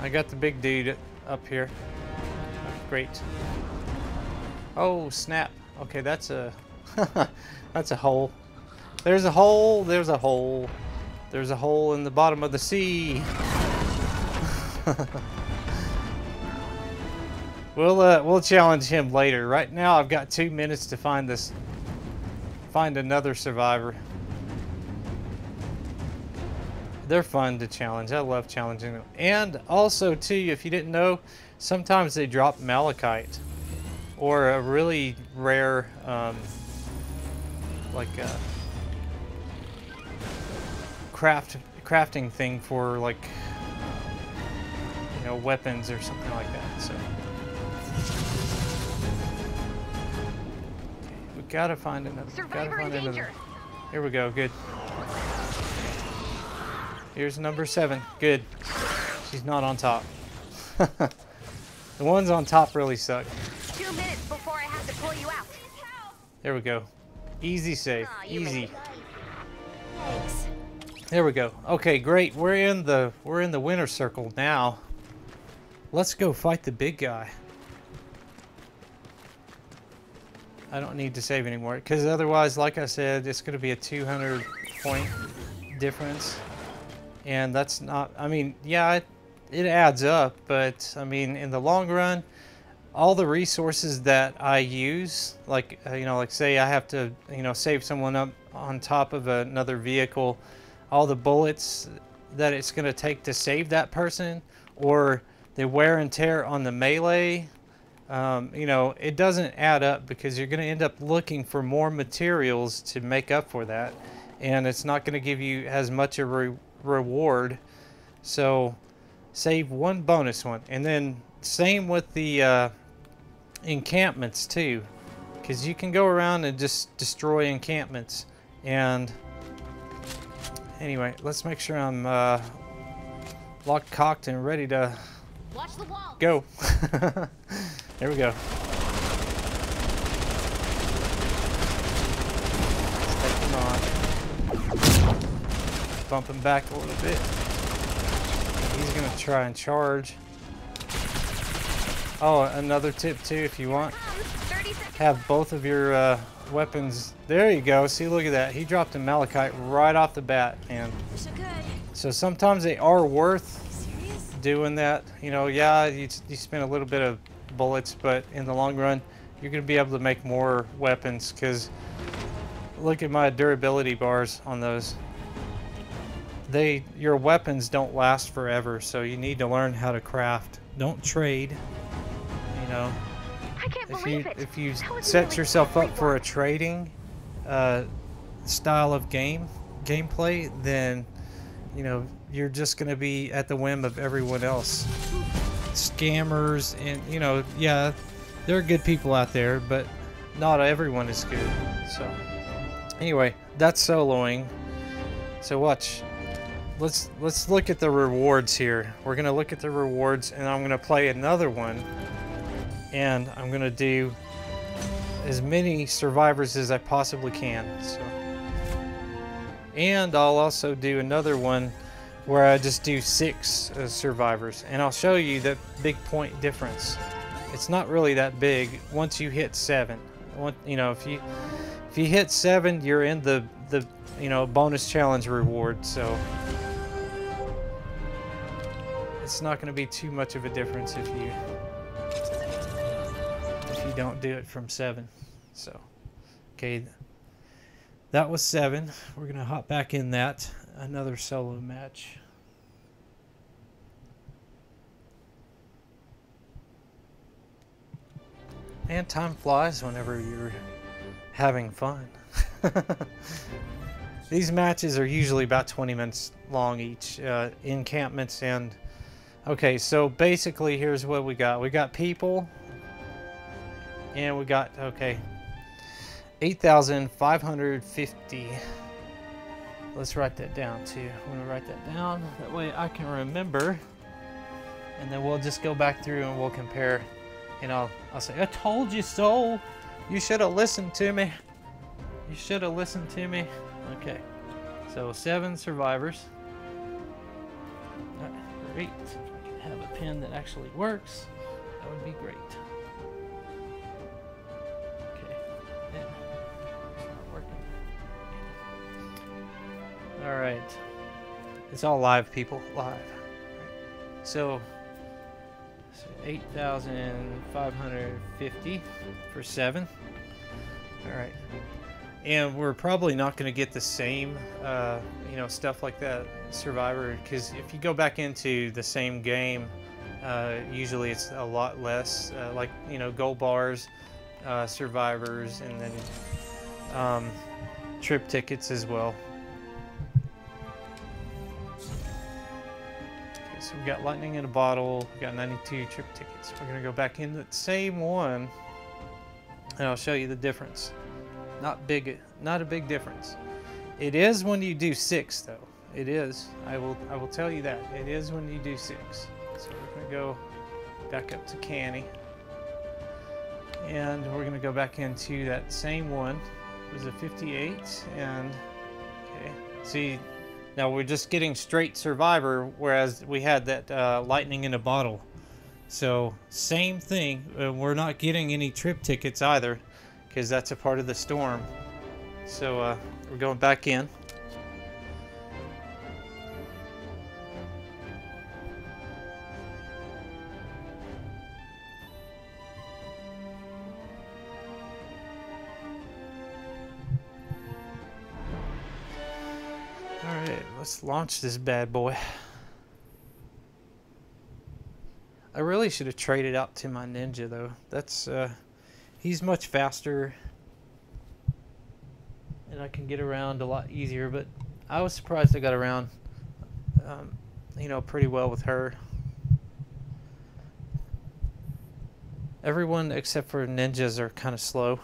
I got the big dude up here. Oh, great. Oh snap! Okay, that's a that's a hole. There's a hole. There's a hole. There's a hole in the bottom of the sea. We'll challenge him later. Right now, I've got 2 minutes to find another survivor. They're fun to challenge. I love challenging them. And also, too, if you didn't know, sometimes they drop malachite or a really rare, crafting thing for like, you know, weapons or something like that. So we gotta find another. Survivor in danger. Here we go. Good. Here's number 7. Good. She's not on top. The ones on top really suck. 2 minutes before I have to pull you out. There we go. Easy save. Easy. Thanks. There we go. Okay, great. We're in the winner circle now. Let's go fight the big guy. I don't need to save anymore because otherwise, like I said, it's going to be a 200 point difference. And that's not, I mean, yeah, it adds up, but I mean, in the long run, all the resources that I use, like, you know, like say I have to, you know, save someone up on top of another vehicle, all the bullets that it's going to take to save that person, or the wear and tear on the melee, you know, it doesn't add up because you're going to end up looking for more materials to make up for that, and it's not going to give you as much a reward. So save one bonus one, and then same with the encampments too, because you can go around and just destroy encampments. And anyway, let's make sure I'm locked, cocked, and ready to Watch the wall. go. There we go. Stepping on. Bump him back a little bit. He's gonna try and charge. Oh, another tip too, if you want, have both of your weapons. There you go. See, look at that. He dropped a malachite right off the bat, and so sometimes they are worth doing that. You know, yeah, you spend a little bit of bullets, but in the long run, you're gonna be able to make more weapons, because look at my durability bars on those. Your weapons don't last forever, so you need to learn how to craft. Don't trade. You know, I can't believe it. if you That was set nearly yourself up for a everyone. trading style of gameplay, then you know you're just gonna be at the whim of everyone else. Scammers, and you know, yeah, there are good people out there, but not everyone is good. So anyway, that's soloing. So watch. Let's look at the rewards here. We're gonna look at the rewards, and I'm gonna play another one, and I'm gonna do as many survivors as I possibly can. So, and I'll also do another one where I just do 6 survivors, and I'll show you the big point difference. It's not really that big once you hit 7. You know, if you hit 7, you're in the you know, bonus challenge reward. So it's not going to be too much of a difference if you don't do it from 7. So okay, that was 7. We're gonna hop back in that, another solo match. And time flies whenever you're having fun. These matches are usually about 20 minutes long each, encampments. And okay, so basically here's what we got. We got people, and we got, okay, 8,550. Let's write that down too. I'm gonna write that down, that way I can remember, and then we'll just go back through and we'll compare, and I'll say, I told you so. You should have listened to me. You should have listened to me. Okay, so 7 survivors. Great. If I could have a pen that actually works, that would be great. Okay, yeah. It's not working. All right, it's all live, people, live. So 8,550 for 7. All right. And we're probably not going to get the same, you know, stuff like that, Survivor, because if you go back into the same game, usually it's a lot less, like, you know, gold bars, survivors, and then trip tickets as well. Okay, so we got lightning in a bottle, we got 92 trip tickets. We're going to go back in the same one, and I'll show you the difference. Not a big difference. It is when you do 6, though. It is. I will tell you that. It is when you do 6. So we're gonna go back up to Canny, and we're gonna go back into that same one. It was a 58, and okay. See, now we're just getting straight Survivor, whereas we had that lightning in a bottle. So same thing. We're not getting any trip tickets either, because that's a part of the storm. So we're going back in. All right, let's launch this bad boy. I really should have traded out to my ninja, though. That's he's much faster, and I can get around a lot easier, but I was surprised I got around, you know, pretty well with her. Everyone except for ninjas are kind of slow.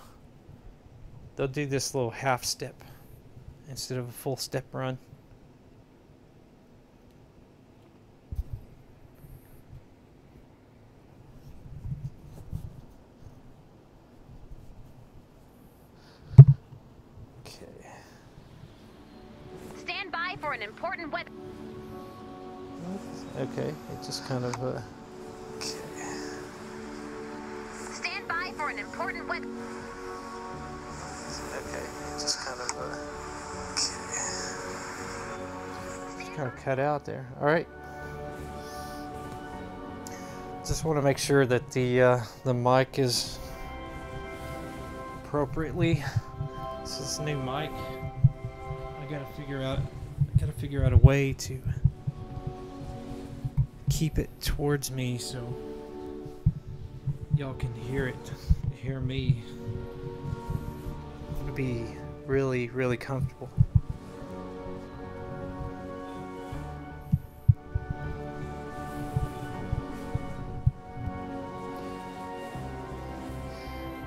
They'll do this little half step instead of a full step run. Stand by for an important weapon. Okay, it just kind of Stand by for an important weapon. okay, it just kind of just kind of cut out there. All right. Just want to make sure that the mic is appropriately. This is new mic. I gotta figure out a way to keep it towards me so y'all can hear me. It'll be really, really comfortable.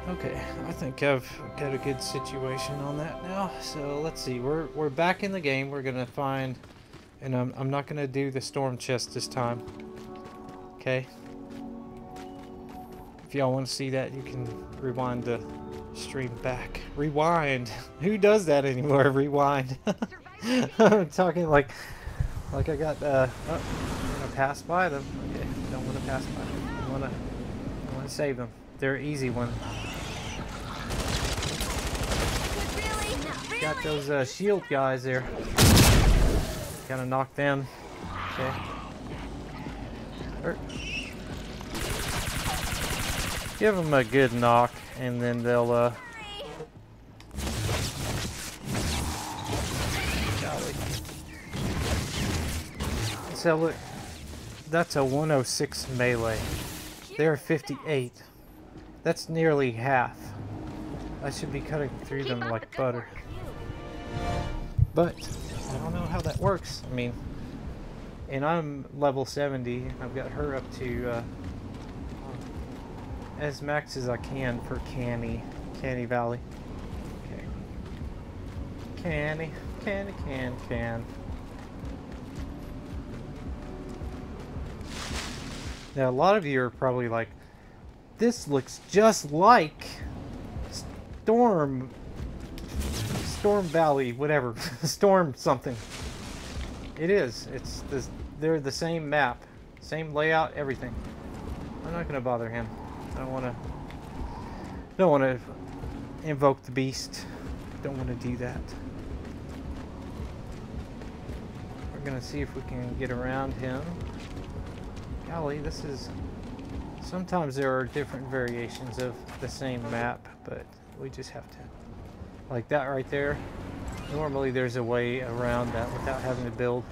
Okay, I think I've got a good situation on that now. So let's see, we're back in the game. We're gonna find, and I'm not gonna do the storm chest this time. Okay. If y'all want to see that, you can rewind the stream back. Rewind. Who does that anymore? Rewind. I'm talking like I got. Oh, I'm gonna pass by them. Okay, don't want to pass by them. I want to save them. They're an easy one. Got those shield guys there. Gotta knock them. Okay. Give them a good knock, and then they'll golly. So look, that's a 106 melee. They're 58. That's nearly half. I should be cutting through them like butter. But I don't know how that works. I mean, and I'm level 70. I've got her up to as max as I can for Canny Valley. Okay. Can. Now a lot of you are probably like, this looks just like Storm Valley, whatever. Storm something. It is. They're the same map, same layout, everything. I'm not gonna bother him. I don't want to invoke the beast. Don't want to do that. We're gonna see if we can get around him. Golly, this is. Sometimes there are different variations of the same map, but we just have to. Like that right there. Normally there's a way around that without having to build.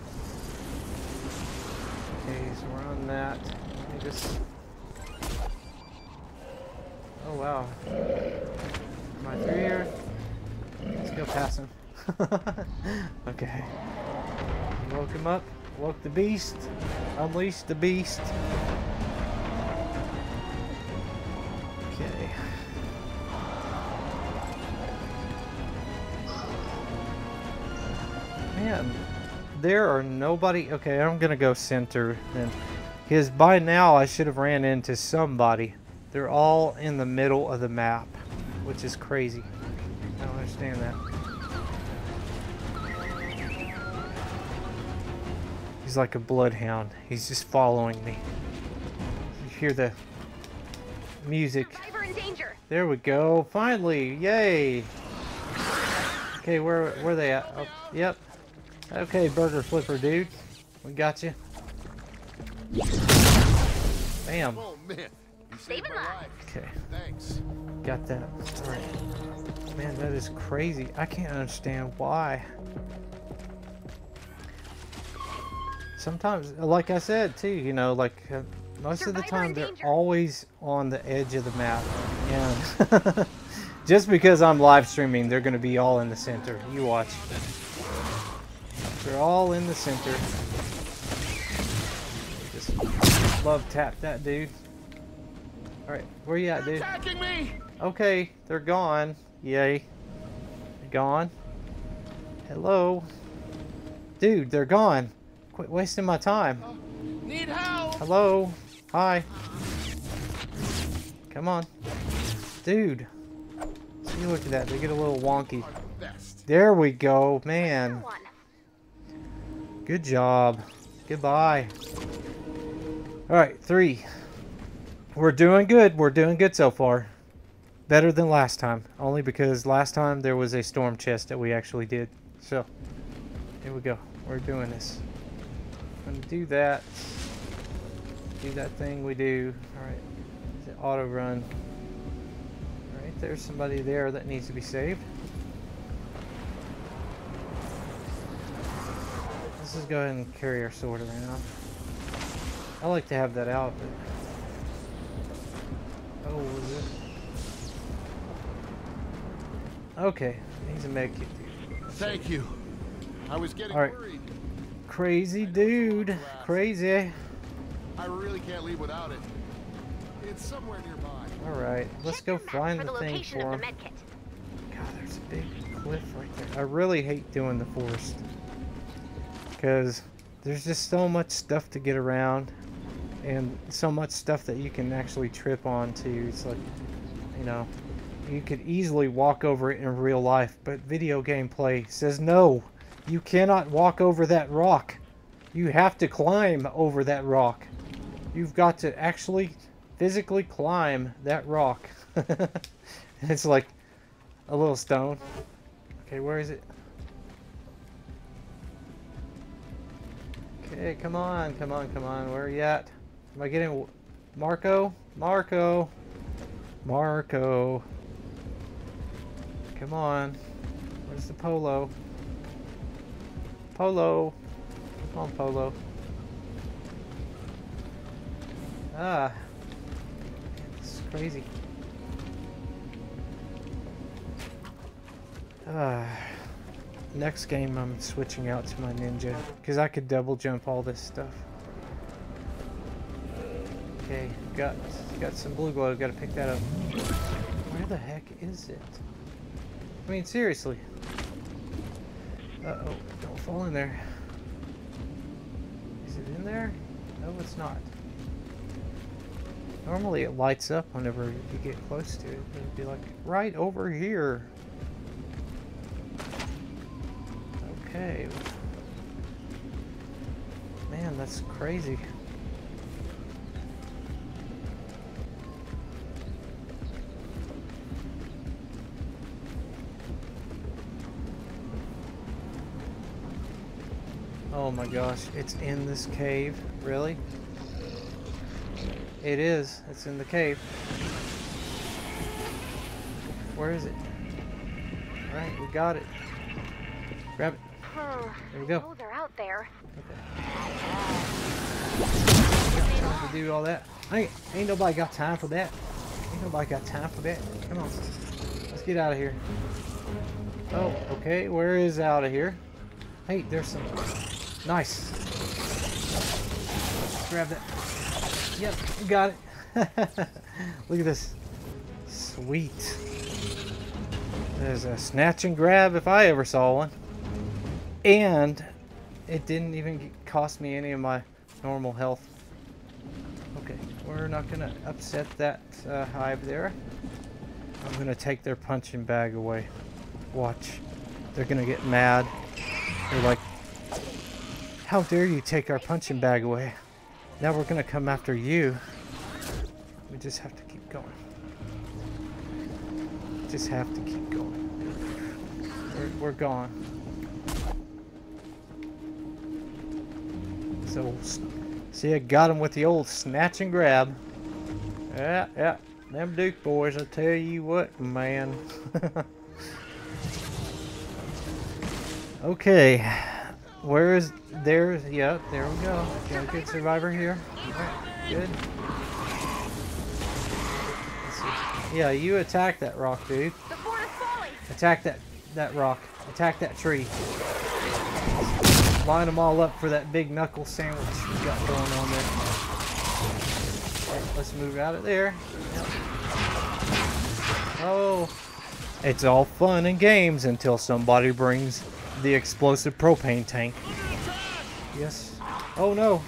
Okay, so we're on that. Let me just. Oh wow. Am I through here? Let's go past him. Okay. Woke him up. Woke the beast. Unleash the beast. Okay. Man, there are nobody. Okay, I'm gonna go center then. Because by now I should have ran into somebody. They're all in the middle of the map, which is crazy. I don't understand that. He's like a bloodhound. He's just following me. You hear the music. Survivor in danger. There we go. Finally. Yay. Okay, where are they at? Oh, yep. Okay, burger flipper dude. We got you. Bam. Oh man. Saved my life. Okay. Thanks. Got that. Alright. Man, that is crazy. I can't understand why. Sometimes, like I said too, you know, like most of the time they're always on the edge of the map. And just because I'm live streaming, they're going to be all in the center. You watch. They're all in the center. Just love tap that dude. Alright, where you at, dude? Attacking me! Okay, they're gone. Yay. They're gone. Hello. Dude, they're gone. Quit wasting my time. Need help! Hello. Hi. Come on. Dude. See, look at that. They get a little wonky. There we go. Man. Good job. Goodbye. Alright, 3. We're doing good. We're doing good so far. Better than last time. Only because last time there was a storm chest that we actually did. So, here we go. We're doing this. I'm going to do that. Do that thing we do. Alright. Auto run. Alright. there's somebody there that needs to be saved. Let's just go ahead and carry our sword around. I like to have that out, but... Oh, was it? Okay, he's a med kit, dude. Thank you. I was getting Alright. worried. Crazy dude. Crazy. I really can't leave without it. It's somewhere nearby. Alright, let's go find the thing for him. God, there's a big cliff right there. I really hate doing the forest. Because there's just so much stuff to get around. And so much stuff that you can actually trip on too. It's like, you know, you could easily walk over it in real life. But video gameplay says no. You cannot walk over that rock. You have to climb over that rock. You've got to actually physically climb that rock. It's like a little stone. Okay, where is it? Okay, come on, come on, come on. Where are you at? Am I getting Marco? Marco. Marco. Come on. Where's the Polo? Polo. Come on, Polo. Ah. This is crazy. Next game I'm switching out to my ninja because I could double jump all this stuff. Okay, got some blue glow, gotta pick that up. Where the heck is it? I mean, seriously. Uh-oh, don't fall in there. Is it in there? No, it's not. Normally it lights up whenever you get close to it. It'd be like, right over here. Okay. Man, that's crazy. Oh my gosh, it's in this cave. Really? It is. It's in the cave. Where is it? Alright, we got it. Grab it. There we go. Oh, they're out there. Okay. Got time to do all that. Ain't nobody got time for that. Ain't nobody got time for that. Come on. Let's get out of here. Oh, okay. Where is out of here? Hey, there's some... Nice. Let's grab that. Yep, you got it. Look at this. Sweet. There's a snatch and grab if I ever saw one. And it didn't even cost me any of my normal health. Okay, we're not going to upset that hive there. I'm going to take their punching bag away. Watch. They're going to get mad. They're like, how dare you take our punching bag away? Now we're going to come after you. We just have to keep going. Just have to keep going. We're gone. So, see, I got him with the old snatch and grab. Yeah. Them Duke boys, I tell you what, man. Okay. Where is... There's... Yeah, there we go. Got a good survivor here. Alright, good. Let's see. Yeah, you attack that rock, dude. The fort is falling. Attack that rock. Attack that tree. Line them all up for that big knuckle sandwich we got going on there. Right, let's move out of there. Yep. Oh, it's all fun and games until somebody brings the explosive propane tank. Yes. Oh no.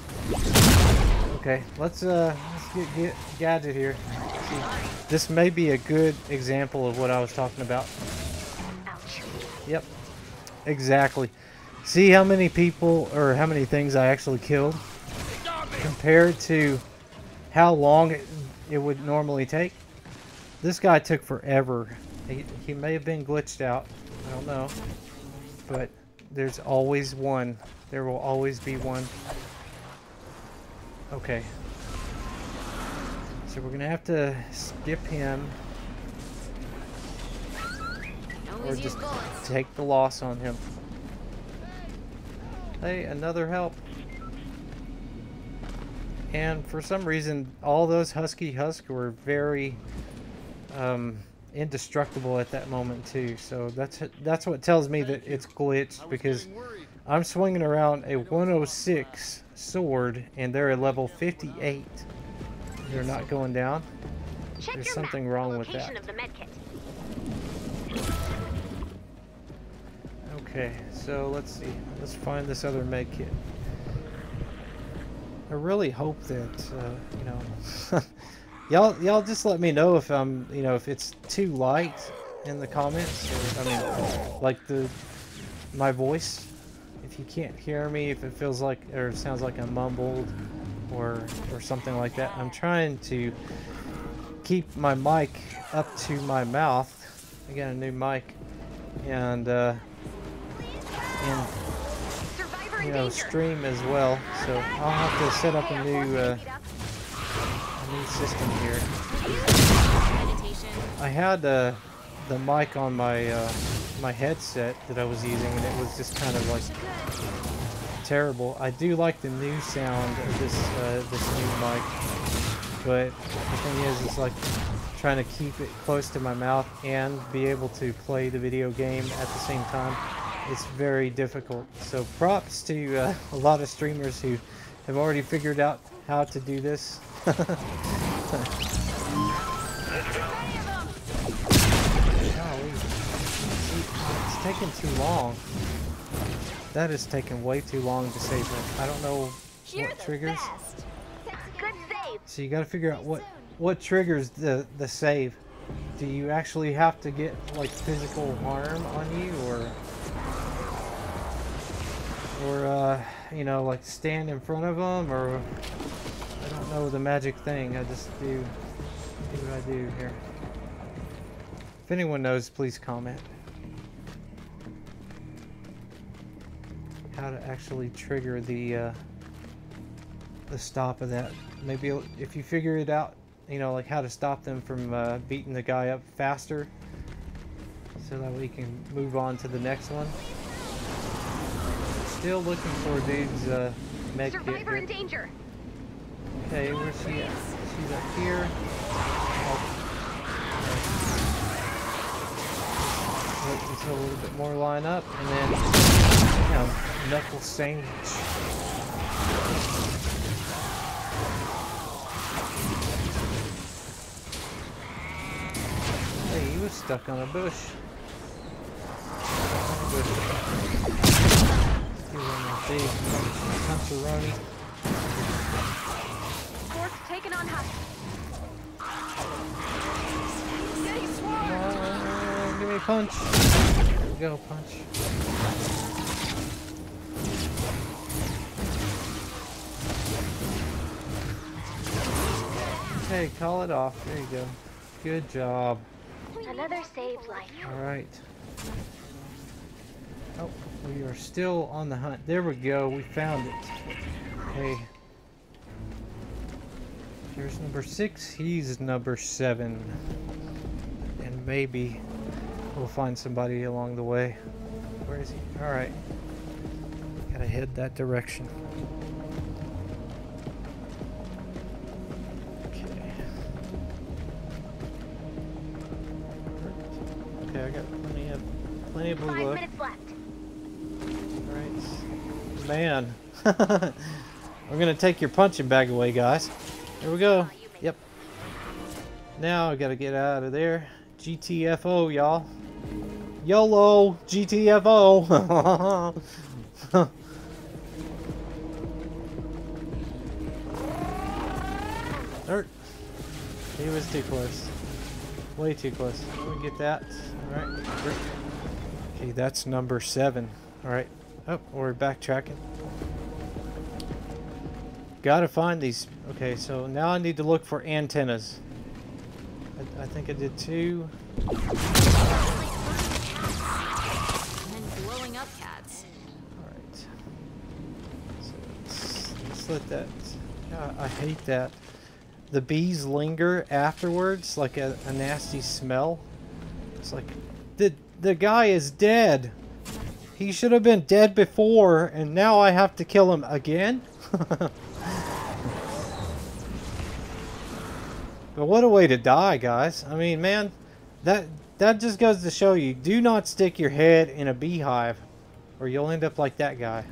Okay, let's get Gadget here. See, this may be a good example of what I was talking about. Ouch. Yep. Exactly. See how many people or how many things I actually killed compared to how long it would normally take. This guy took forever. He may have been glitched out. I don't know. But there's always one. There will always be one. Okay. So we're going to have to skip him. or just take the loss on him. Hey, another help. And for some reason, all those Husky Husk were very indestructible at that moment too. So that's what tells me that it's glitched, because I'm swinging around a 106 sword and they're at level 58. They're not going down. There's something wrong with that. Okay, so let's see. Let's find this other med kit. I really hope that you know, y'all just let me know if I'm, you know, if it's too light in the comments, or, I mean, like my voice. If you can't hear me, if it feels like or sounds like I'm mumbled or something like that. I'm trying to keep my mic up to my mouth. I got a new mic, and you know, stream as well. So I'll have to set up a new system here. I had the mic on my my headset that I was using, and it was just kind of like terrible. I do like the new sound of this new mic, but the thing is, it's like trying to keep it close to my mouth and be able to play the video game at the same time. It's very difficult. So props to a lot of streamers who have already figured out how to do this. Golly. It's taking too long. That is taking way too long to save it. I don't know what triggers. So you got to figure out what triggers the save. Do you actually have to get like physical harm on you, or you know, like stand in front of them, or I don't know the magic thing. I just do what I do here. If anyone knows, please comment how to actually trigger the stop of that. Maybe if you figure it out, you know, like how to stop them from beating the guy up faster, so that we can move on to the next one. Still looking for dude's med kit here. In danger. Okay, where's she at? She's up here. Wait until a little bit more line up, and then, you know, knuckle sandwich. Hey, he was stuck on a bush. Puncheroni. Fork taken on high. Give me a punch. There we go, punch. Okay, call it off. There you go. Good job. Another saved life. Alright. Oh, we are still on the hunt. There we go. We found it. Okay. Here's number 6. He's number 7. And maybe we'll find somebody along the way. Where is he? Alright. Gotta head that direction. Okay. Okay, I got plenty of blue 5 look. minutes left. Alright. Man. We're gonna take your punching bag away, guys. Here we go. Yep. Now I gotta get out of there. GTFO, y'all. YOLO! GTFO! Dirt. He was too close. Way too close. We get that. Alright. Okay, that's number 7. Alright. Oh, we're backtracking. Gotta find these. Okay, so now I need to look for antennas. I think I did 2. And then blowing up cats. Alright. So let's let that. God, I hate that. The bees linger afterwards, like a nasty smell. It's like The guy is dead. He should have been dead before, and now I have to kill him again? But what a way to die, guys. I mean, man, that just goes to show you, do not stick your head in a beehive, or you'll end up like that guy.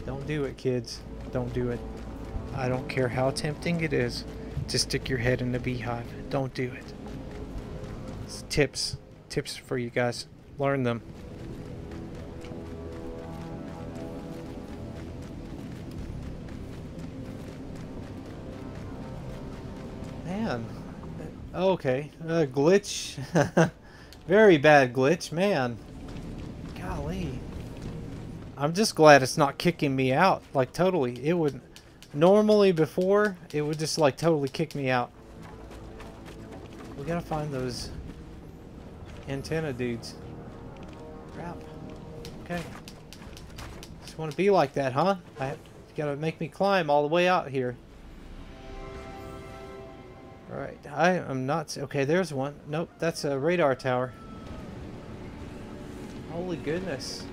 Don't do it, kids. Don't do it. I don't care how tempting it is to stick your head in a beehive. Don't do it. It's tips for you guys. Learn them. Man. Okay. Glitch. Very bad glitch. Man. Golly. I'm just glad it's not kicking me out. Like, totally. It would... Normally, before, it would just, like, totally kick me out. We gotta find those antenna dudes. Crap. Okay. Just want to be like that, huh? You gotta make me climb all the way out here. Alright, I am not... Okay, there's one. Nope, that's a radar tower. Holy goodness.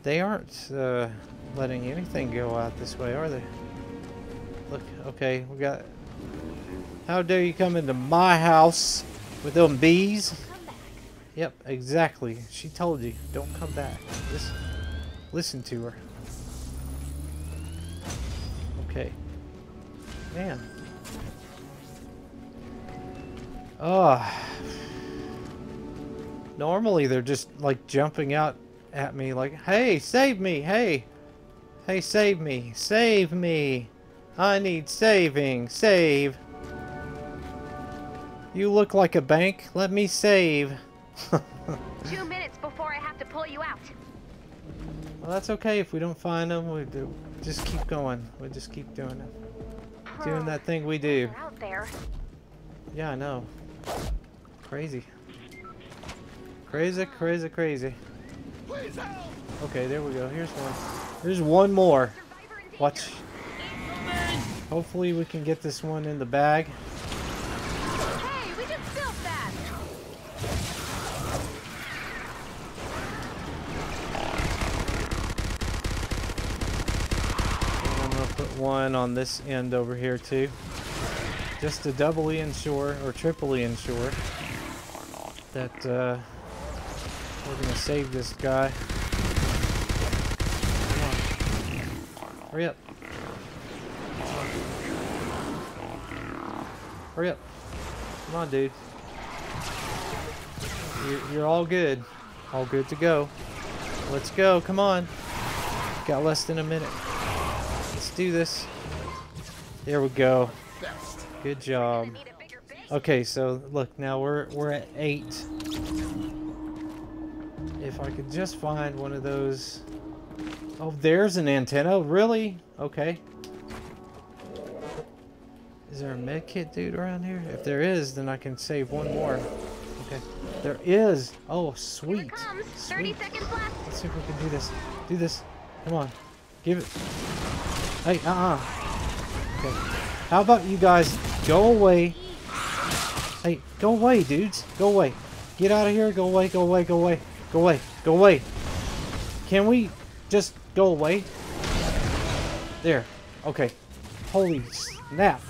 They aren't letting anything go out this way, are they? Look, okay, we got... How dare you come into my house with them bees? Yep, exactly. She told you, don't come back. Listen to her. Okay. Man. Normally they're just like jumping out at me like, hey, save me, hey. Hey, save me, save me. I need saving, save. You look like a bank, let me save. 2 minutes before I have to pull you out. Well, that's okay if we don't find them, we do. Just keep going, we just keep doing it. Doing that thing we do. They're out there. Yeah, I know. Crazy. Crazy, crazy, crazy. Okay, there we go. Here's one. There's one more. Watch. Hopefully we can get this one in the bag. Hey, we just built that. And I'm gonna put one on this end over here too. Just to doubly ensure, or triply ensure, that we're gonna save this guy. Come on. Hurry up. Hurry up. Come on, dude. You're all good. All good to go. Let's go. Come on. Got less than a minute. Let's do this. There we go. Good job. Okay, so look, now we're at 8. If I could just find one of those. Oh, there's an antenna. Really? Okay. Is there a med kit dude around here? If there is, then I can save one more. Okay. There is. Oh, sweet. Sweet. 30 seconds left. Let's see if we can do this. Do this. Come on. Give it. Hey, Okay. How about you guys go away? Hey, go away, dudes. Go away. Get out of here. Go away. Go away. Go away. Go away. Go away. Can we just go away? There. Okay. Holy snap.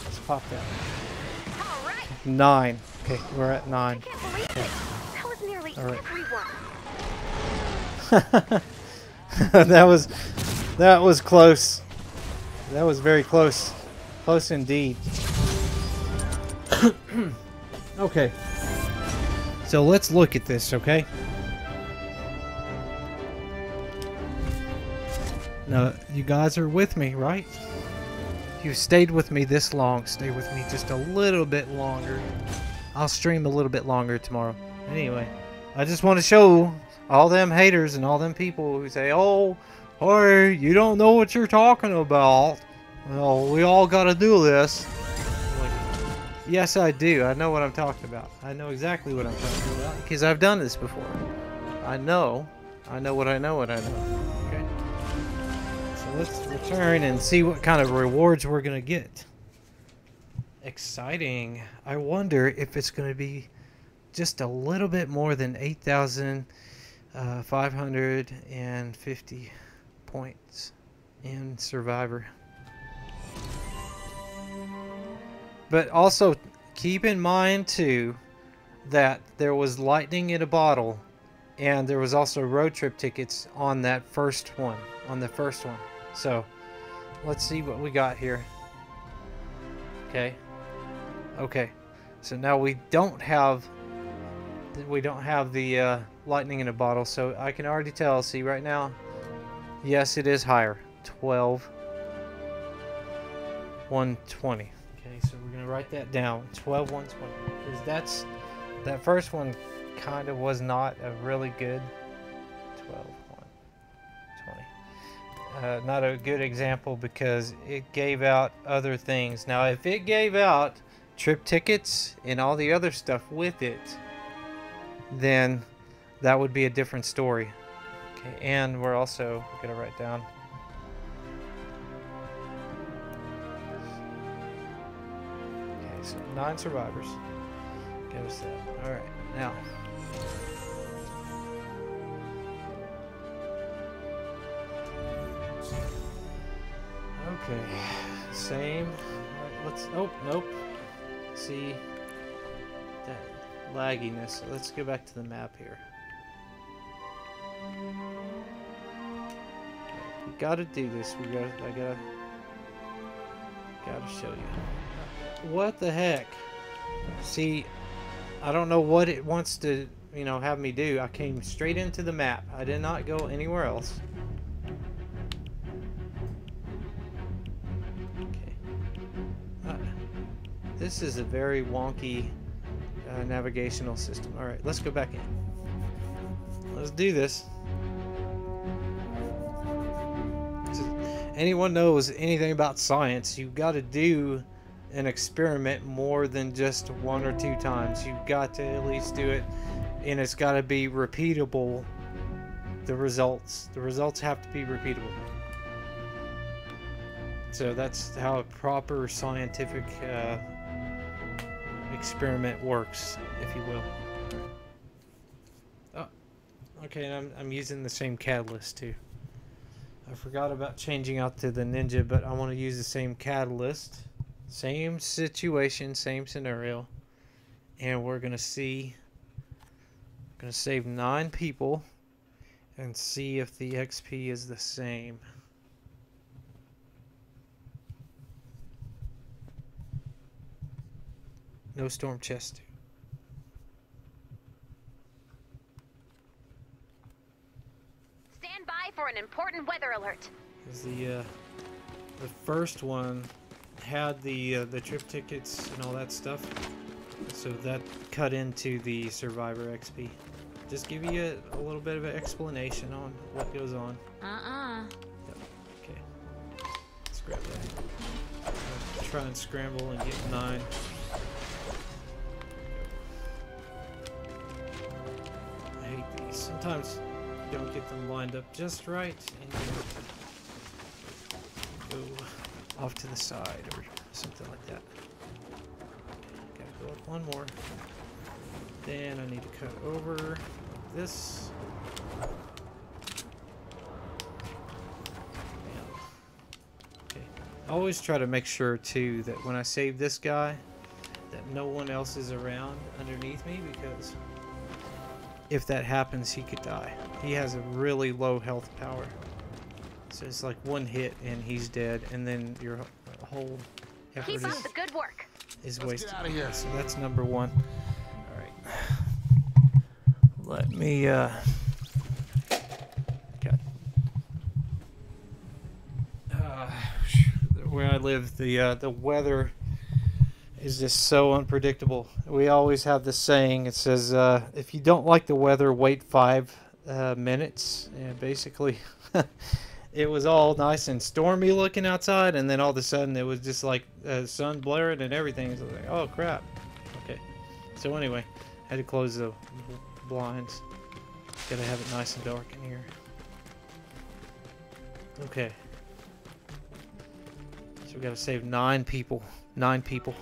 Let's pop that. All right. 9. Okay, we're at 9. I can't believe it. That was nearly All right. everyone. that was close. That was very close. Close indeed. Okay. So let's look at this, okay? Now, you guys are with me, right? You stayed with me this long. Stay with me just a little bit longer. I'll stream a little bit longer tomorrow. Anyway, I just want to show all them haters and all them people who say, oh, hey, you don't know what you're talking about. Well, we all got to do this. Like, yes, I do. I know what I'm talking about. I know exactly what I'm talking about because I've done this before. I know what I know. Okay. So let's return and see what kind of rewards we're going to get. exciting. I wonder if it's going to be just a little bit more than 8,550 points in Survivor. But also keep in mind too that there was lightning in a bottle, and there was also road trip tickets on that first one, So let's see what we got here. Okay. So now we don't have the lightning in a bottle, so I can already tell. See right now, yes, it is higher. 12,120. Okay, so we're gonna write that down. 12,120, because that first one kind of was not a really good 12,120. Not a good example because it gave out other things. Now, if it gave out trip tickets and all the other stuff with it, then that would be a different story. Okay, and we're gonna write down. Okay, so 9 survivors. Give us that. All right, now. Okay, same. All right, let's. Oh, nope. See that lagginess. So let's go back to the map here. We gotta do this. I gotta show you. What the heck? See, I don't know what it wants to, have me do. I came straight into the map. I did not go anywhere else. Okay. This is a very wonky navigational system. All right, let's go back in. Let's do this. Anyone knows anything about science, you've got to do an experiment more than just 1 or 2 times. You've got to at least do it, and it's got to be repeatable. The results have to be repeatable. So that's how a proper scientific experiment works, if you will. Oh, okay, and I'm using the same catalyst too. I forgot about changing out to the Ninja, but I want to use the same catalyst. Same situation, same scenario. And we're going to see. I'm going to save 9 people and see if the XP is the same. No storm chest. Stand by for an important weather alert. The first one had the trip tickets and all that stuff, so that cut into the survivor XP. Just give you a little bit of an explanation on what goes on. Yep. Okay, let's grab that. Try and scramble and get 9. I hate these. Sometimes you don't get them lined up just right, and you go off to the side or something like that. Okay, gotta go up 1 more. Then I need to cut over like this. Okay. I always try to make sure too that when I save this guy, that no one else is around underneath me, because if that happens, he could die. He has a really low health power. So it's like 1 hit and he's dead, and then your whole effort Keep up the good work. is Let's wasted. get out of here. So that's number 1. All right. Let me God. Where I live, the weather is just so unpredictable. We always have this saying. It says, if you don't like the weather, wait 5 minutes. And basically, it was all nice and stormy looking outside, and then all of a sudden it was just like sun blaring and everything. It was like, oh crap. Okay. So anyway, I had to close the blinds. Gotta have it nice and dark in here. Okay. So we gotta save 9 people. 9 people.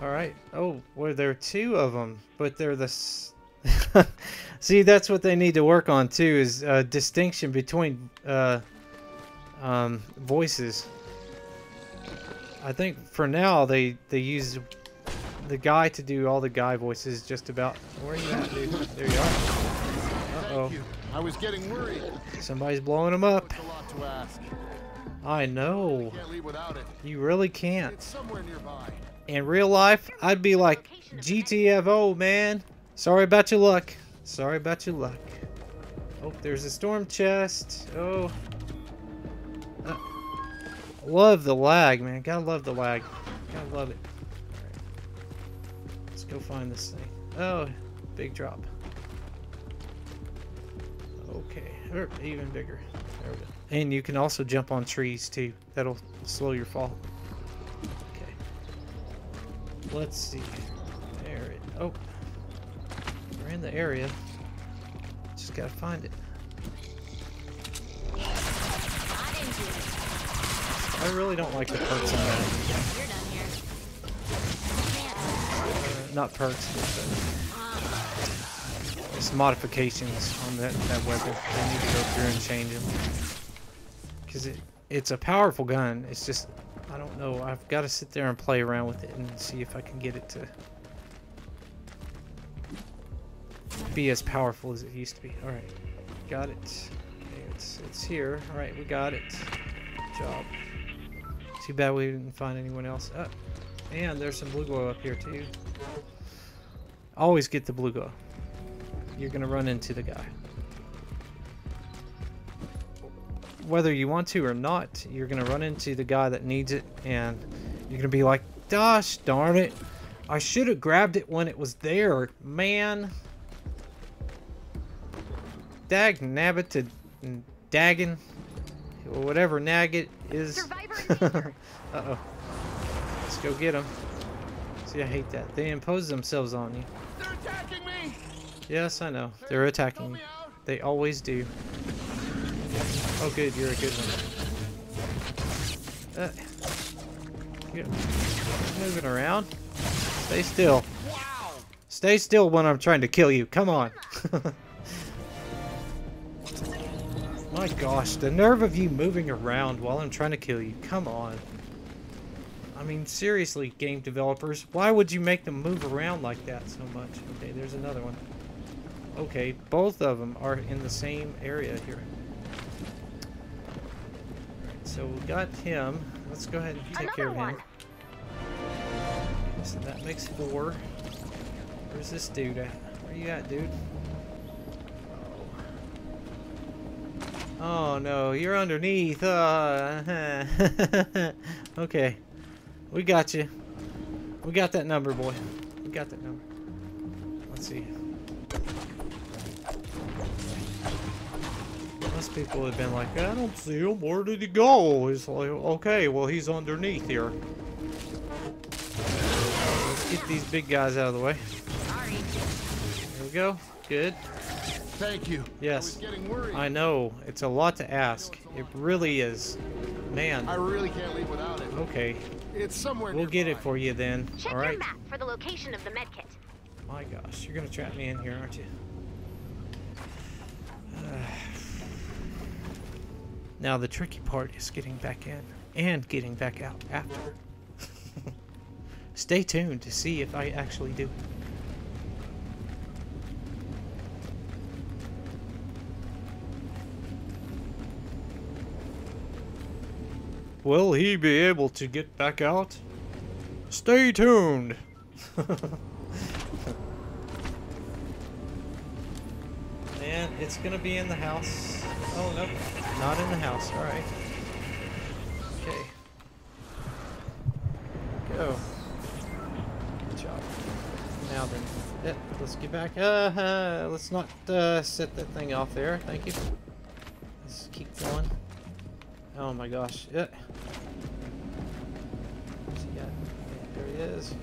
Alright. Oh, well, there are two of them, but they're the... See, that's what they need to work on, too, is distinction between voices. I think for now, they use the guy to do all the guy voices just about... Where are you at, dude? There you are. Uh-oh. I was getting worried. Somebody's blowing them up. It's a lot to ask. I know. Can't leave without it. You really can't. It's somewhere nearby. In real life, I'd be like, GTFO, man. Sorry about your luck. Sorry about your luck. Oh, there's a storm chest. Oh. Love the lag, man. Gotta love the lag. Gotta love it. Alright. Let's go find this thing. Oh, big drop. Okay. Or even bigger. There we go. And you can also jump on trees, too. That'll slow your fall. Okay. Let's see. There it... Oh. We're in the area. Just gotta find it. I really don't like the perks on that. You're done here. Not perks, but it's modifications on that weapon. I need to go through and change them. Because it's a powerful gun. It's just, I don't know. I've got to sit there and play around with it and see if I can get it to be as powerful as it used to be. Alright, got it. Okay, it's here. Alright, we got it. Good job. Too bad we didn't find anyone else. Oh, and there's some blue glow up here too. Always get the blue glow. You're gonna run into the guy. Whether you want to or not, you're gonna run into the guy that needs it, and you're gonna be like, gosh darn it, I should have grabbed it when it was there, man. Dag nabbit to daggin, whatever nag it is. Uh-oh. Let's go get them. See, I hate that. They impose themselves on you. They're attacking me. Yes, I know. They're attacking you. They always do. Oh, good. You're a good one. You're moving around. Stay still. Wow. Stay still when I'm trying to kill you. Come on. My gosh, the nerve of you moving around while I'm trying to kill you. Come on. I mean, seriously, game developers, why would you make them move around like that so much? Okay, there's another one. Okay, both of them are in the same area here. Alright, so we got him. Let's go ahead and take care of him. So that makes 4. Where's this dude at? Where you at, dude? Oh no, you're underneath. Okay. We got you. We got that number, boy. We got that number. Let's see. Most people have been like, I don't see him. Where did he go? It's like, okay, well, he's underneath here. Let's get these big guys out of the way. Sorry. There we go. Good. Thank you. Yes. I was getting worried. I know. It's a lot to ask. It really is. Man. I really can't leave without it. Okay. It's somewhere We'll get it nearby. for you then. Check All your right. map for the location of the medkit. My gosh, you're gonna trap me in here, aren't you? Now the tricky part is getting back in and getting back out after. Stay tuned to see if I actually do. Will he be able to get back out? Stay tuned! And it's gonna be in the house. Oh, nope. Not in the house. Alright. Okay. Go. Good job. Now then. Let's get back. Let's not set that thing off there. Thank you. Let's keep going. Oh my gosh. What's he got? There he is.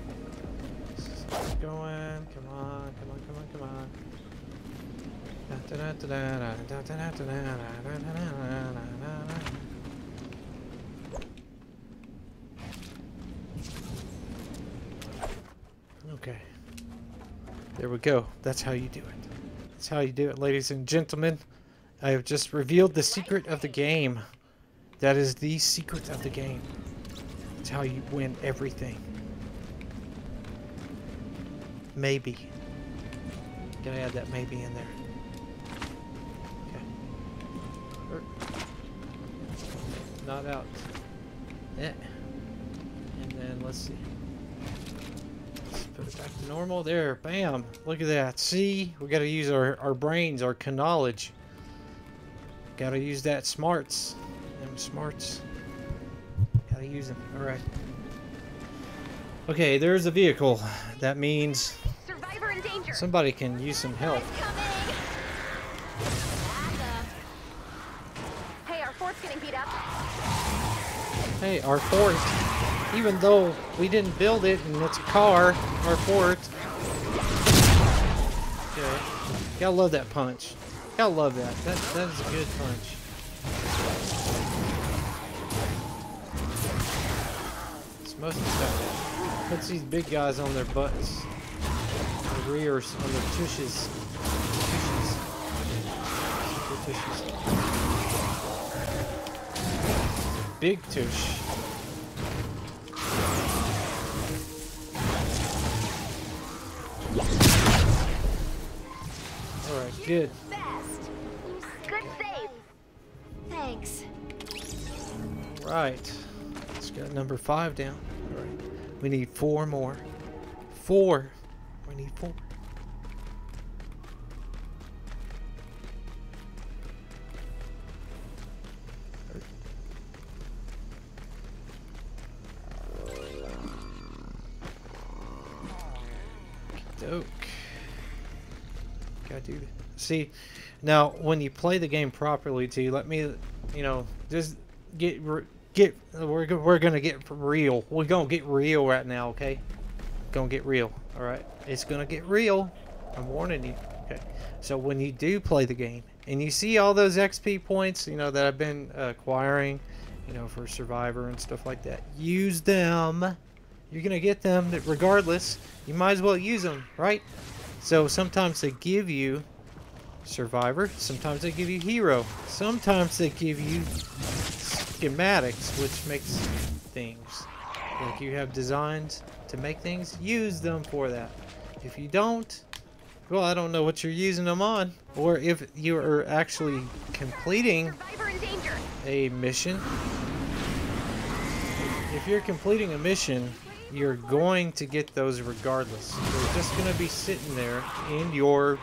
Let's keep going. Come on, come on, come on, come on. Okay. There we go. That's how you do it. That's how you do it, ladies and gentlemen. I have just revealed the secret of the game. That is the secret of the game. It's how you win everything. Maybe. Gotta add that maybe in there. Okay. Not out. Yeah. And then let's see. Let's put it back to normal. There. Bam. Look at that. See? We gotta use our brains, our knowledge. Gotta use that smarts. Them smarts. Gotta use them. Alright. Okay, there's a vehicle. That means Survivor in danger. somebody can use some help. Coming. Hey, our fort's getting beat up. Hey, our fort. Even though we didn't build it and it's a car, our fort. Okay. Gotta love that punch. Gotta love that. That is a good punch. It's most effective. Puts these big guys on their butts. Their rears, on their tushes. Tushes. Big tush. Alright, good. Best. Good save. Thanks. Right. Let's get number 5 down. Alright. We need 4 more. 4. We need 4. Doke. Gotta do that. See, now when you play the game properly, too, let me, you know, just we're gonna get real. We're gonna get real right now, okay? Gonna get real. All right, it's gonna get real. I'm warning you. Okay. So when you do play the game and you see all those XP points, you know, that I've been acquiring, you know, for Survivor and stuff like that, use them. You're gonna get them regardless. You might as well use them, right? So sometimes they give you Survivor, sometimes they give you Hero, sometimes they give you schematics, which makes things. Like you have designs to make things, use them for that. If you don't, well, I don't know what you're using them on. Or if you are actually completing Survivor in danger. a mission. If you're completing a mission, you're going to get those regardless. They're just going to be sitting there in your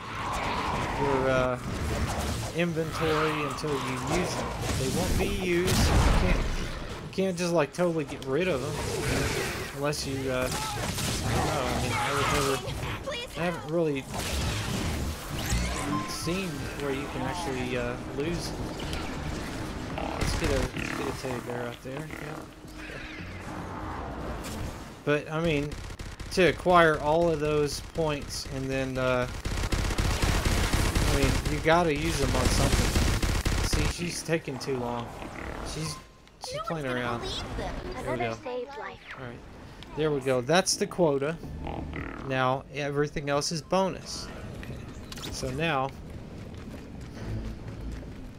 inventory until you use them. They won't be used. You can't just like totally get rid of them unless you. I don't know. I mean, I haven't really seen where you can actually lose. Let's get a teddy bear out there. Yeah. But I mean, to acquire all of those points and then I mean, you gotta use them on something. See, she's taking too long. She's playing around. There we go. Alright. There we go. That's the quota. Now everything else is bonus. Okay. So now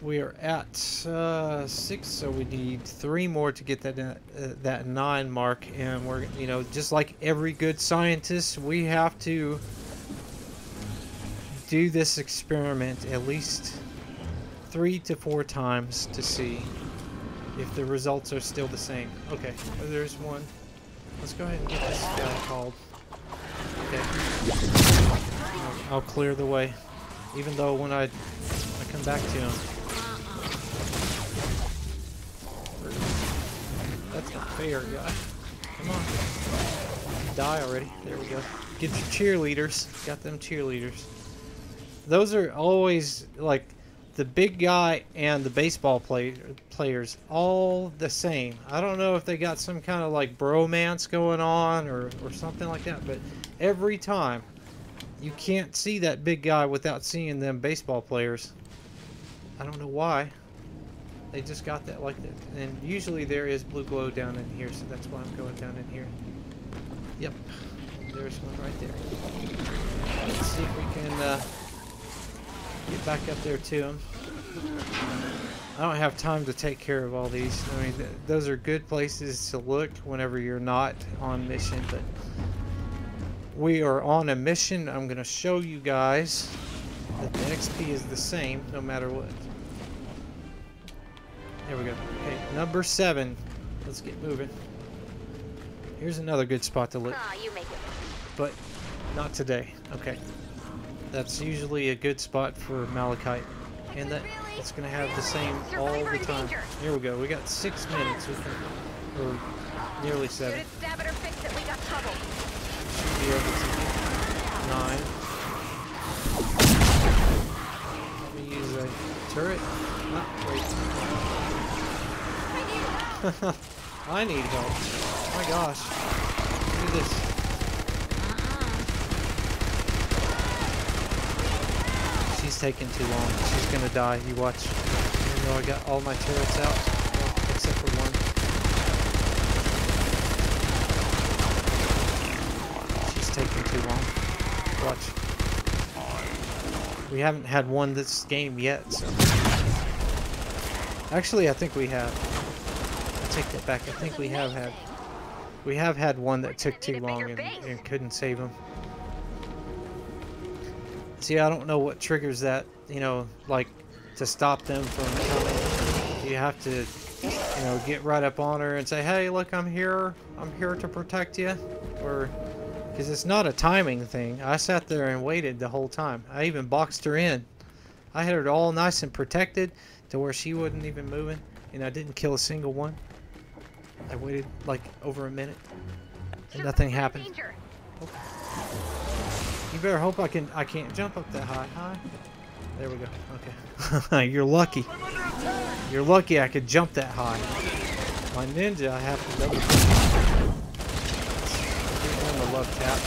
we are at 6, so we need 3 more to get that 9 mark, and we're, you know, just like every good scientist, we have to do this experiment at least 3 to 4 times to see if the results are still the same. Okay, there's one. Let's go ahead and get this guy called. Okay. I'll clear the way, even though when I come back to him. That's not fair, guy. Come on. Die already. There we go. Get your cheerleaders. Got them cheerleaders. Those are always, like, the big guy and the baseball players, all the same. I don't know if they got some kind of, like, bromance going on or something like that, but every time you can't see that big guy without seeing them baseball players. I don't know why. They just got that like that. And usually there is blue glow down in here, so that's why I'm going down in here. Yep. There's one right there. Let's see if we can get back up there to him. I don't have time to take care of all these. I mean, those are good places to look whenever you're not on mission, but we are on a mission. I'm going to show you guys that the XP is the same no matter what. There we go. Okay, number 7. Let's get moving. Here's another good spot to look. Ah, you make it. But not today. Okay. That's usually a good spot for malachite. And that it's going to have the same all the time. Here we go. We got 6 minutes. We can, or nearly 7. Shoot it, stab it, or fix it. We got trouble. Should be able to get 9. Let me use a turret. Oh, wait. I need help. Oh my gosh. Look at this. She's taking too long. She's gonna die. You watch. Even though I got all my turrets out, well, except for one. She's taking too long. Watch. We haven't had one this game yet, so. Actually, I think we have. I take that back. I think we have had. We have had one that took too long and couldn't save him. See, I don't know what triggers that, you know, like to stop them from coming. You have to, you know, get right up on her and say, hey, look, I'm here to protect you. Or, because it's not a timing thing. I sat there and waited the whole time. I even boxed her in. I had her all nice and protected to where she wasn't even moving. And I didn't kill a single one. I waited like over a minute. And nothing happened. Oh. You better hope I can't jump up that high. There we go. Okay. You're lucky. You're lucky I could jump that high. My ninja, I have to double give them a love tap.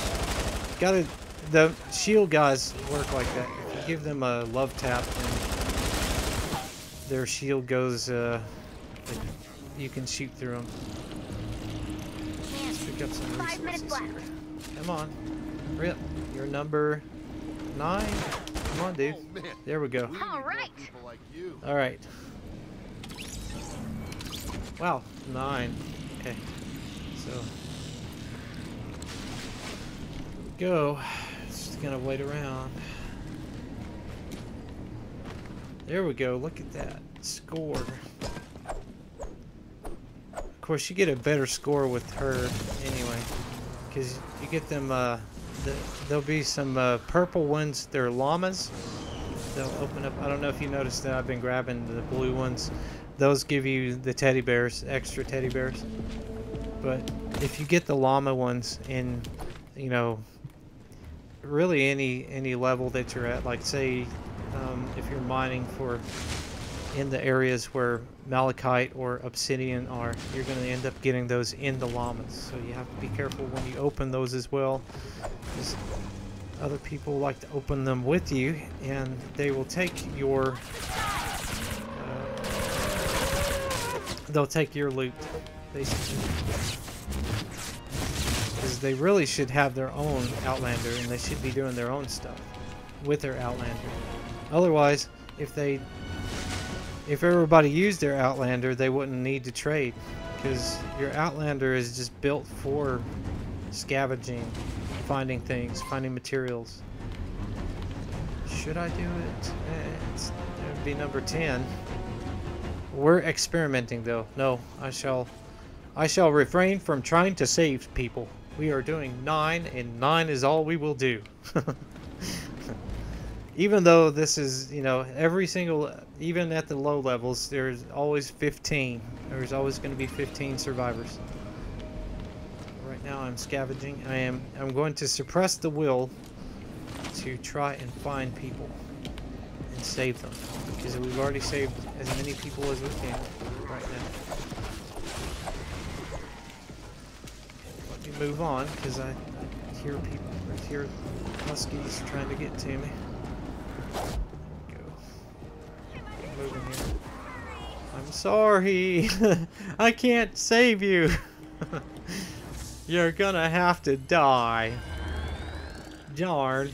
The shield guys work like that. If you give them a love tap, then their shield goes, you can shoot through them. Let's pick up some resources here. Come on. Rip. You're number 9. Come on, dude. Oh, man. There we go. All right. All right. Wow, 9. Okay. So go. Just gonna wait around. There we go. Look at that score. Of course, you get a better score with her anyway, because you get them. There'll be some purple ones. They're llamas. They'll open up. I don't know if you noticed that I've been grabbing the blue ones. Those give you the teddy bears, extra teddy bears. But if you get the llama ones in, you know, really any level that you're at, like say, if you're mining for in the areas where malachite or obsidian are, you're going to end up getting those in the llamas. So you have to be careful when you open those as well, because other people like to open them with you, and they will take your they'll take your loot, basically. Because they really should have their own Outlander, and they should be doing their own stuff with their Outlander. Otherwise, if everybody used their Outlander, they wouldn't need to trade, because your Outlander is just built for scavenging, finding things, finding materials. Should I do it? It would be number 10. We're experimenting though. No, I shall refrain from trying to save people. We are doing 9, and 9 is all we will do. Even though this is, you know, every single, even at the low levels, there's always 15. There's always going to be 15 survivors. Right now I'm scavenging. I'm going to suppress the will to try and find people and save them, because we've already saved as many people as we can right now. Let me move on, because I hear people, I hear huskies trying to get to me. Go. Moving here. I'm sorry. I can't save you. You're gonna have to die. Darn.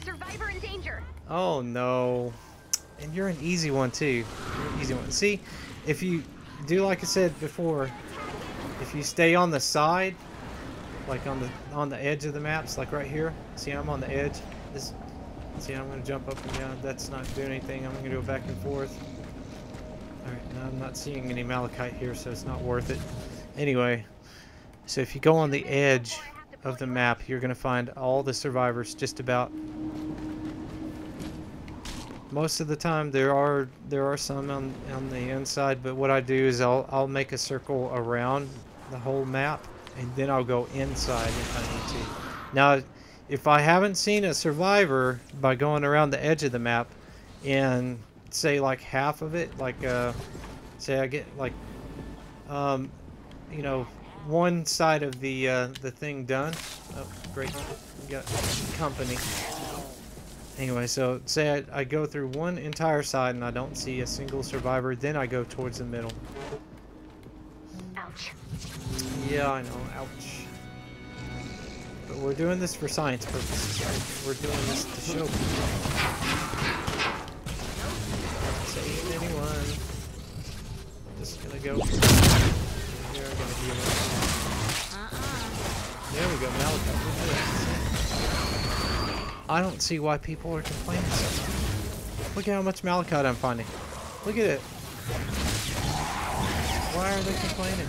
Survivor in danger. Oh no. And you're an easy one too. You're an easy one. See, if you do like I said before, if you stay on the side, like on the edge of the maps, like right here. See, I'm on the edge. This. See, I'm gonna jump up and down. That's not doing anything. I'm gonna go back and forth. All right, now I'm not seeing any malachite here, so it's not worth it. Anyway, so if you go on the edge of the map, you're gonna find all the survivors. Just about. Most of the time, there are some on the inside, but what I do is I'll make a circle around the whole map, and then I'll go inside if I need to. Now, if I haven't seen a survivor by going around the edge of the map, and say like half of it, like say I get like you know, one side of the thing done. Oh, great, we got company. Anyway, so say I go through one entire side and I don't see a single survivor, then I go towards the middle. Ouch. Yeah, I know, ouch. But we're doing this for science purposes, right? We're doing this to show people. Save anyone. I'm just gonna go here, I'm gonna heal it. There we go, Malachite. I don't see why people are complaining so much. Look at how much malachite I'm finding. Look at it. Why are they complaining?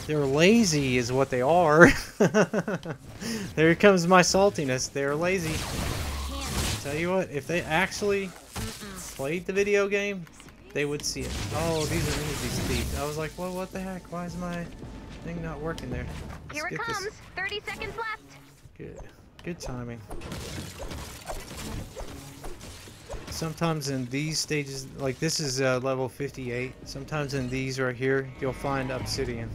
They're lazy is what they are. There comes my saltiness. They're lazy. Tell you what, if they actually played the video game, they would see it. Oh, these are these thieves. I was like, well, what the heck? Why is my thing not working there? Here it comes. 30 seconds left. Good. Good timing. Sometimes in these stages, like this is level 58, sometimes in these right here, you'll find obsidian.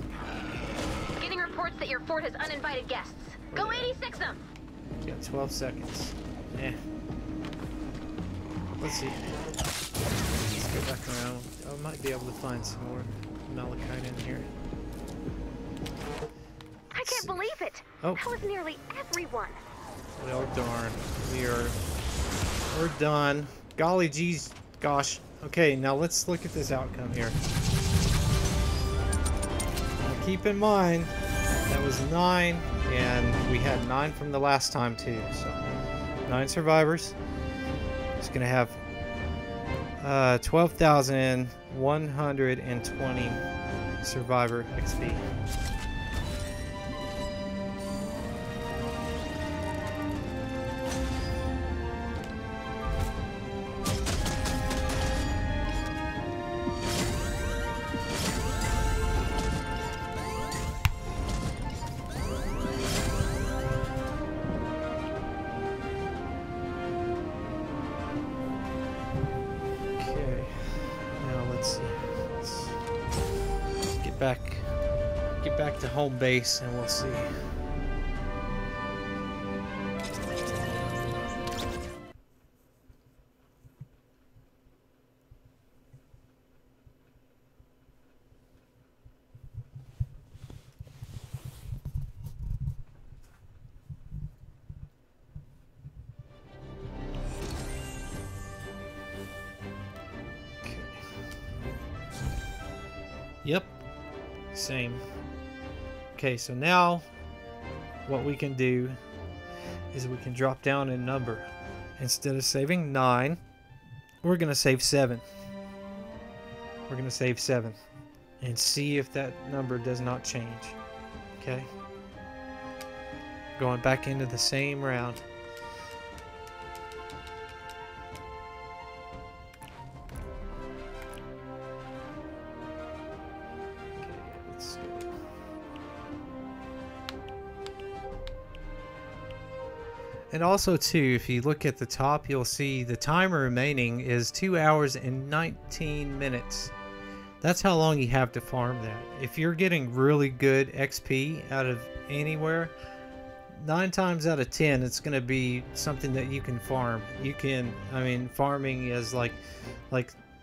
Getting reports that your fort has uninvited guests. Go 86 them! You got 12 seconds. Eh. Let's see. Let's go back around. I might be able to find some more malachite in here. I can't believe it! Oh. That was nearly everyone! Well, darn. We're done. Golly geez. Gosh. Okay, now let's look at this outcome here. Now keep in mind, that was 9, and we had 9 from the last time too. So, 9 survivors. It's going to have 12,120 survivor XP. Get back to home base and we'll see. Okay. Yep. Same. Okay, so now what we can do is we can drop down in number. Instead of saving 9, we're going to save 7. We're going to save 7 and see if that number does not change. Okay? Going back into the same round. And also too, if you look at the top, you'll see the timer remaining is 2 hours and 19 minutes. That's how long you have to farm that. If you're getting really good XP out of anywhere, 9 times out of 10, it's going to be something that you can farm. You can, I mean, farming is like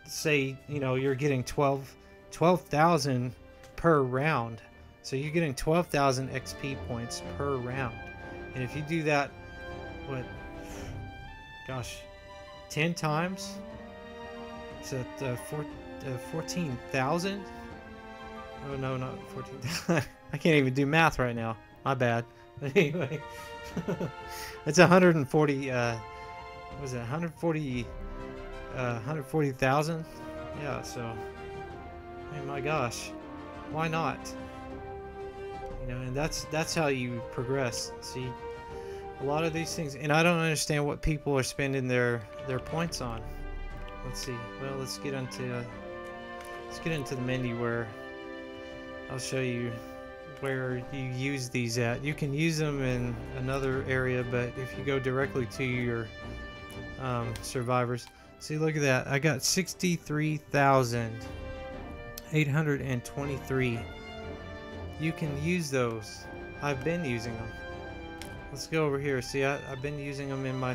say, you know, you're getting 12,000 per round. So you're getting 12,000 XP points per round. And if you do that, what, gosh, 10 times, it's at 14,000. Oh no, not 14,000. I can't even do math right now. My bad. But anyway, it's 140. Was it 140? 140,000. Yeah. So, I mean, my gosh, why not? You know, and that's how you progress. See, a lot of these things, and I don't understand what people are spending their points on. Let's see. Well, let's get into the menu where I'll show you where you use these at. You can use them in another area, but if you go directly to your survivors, see, look at that. I got 63,823. You can use those. I've been using them. Let's go over here. See, I've been using them in my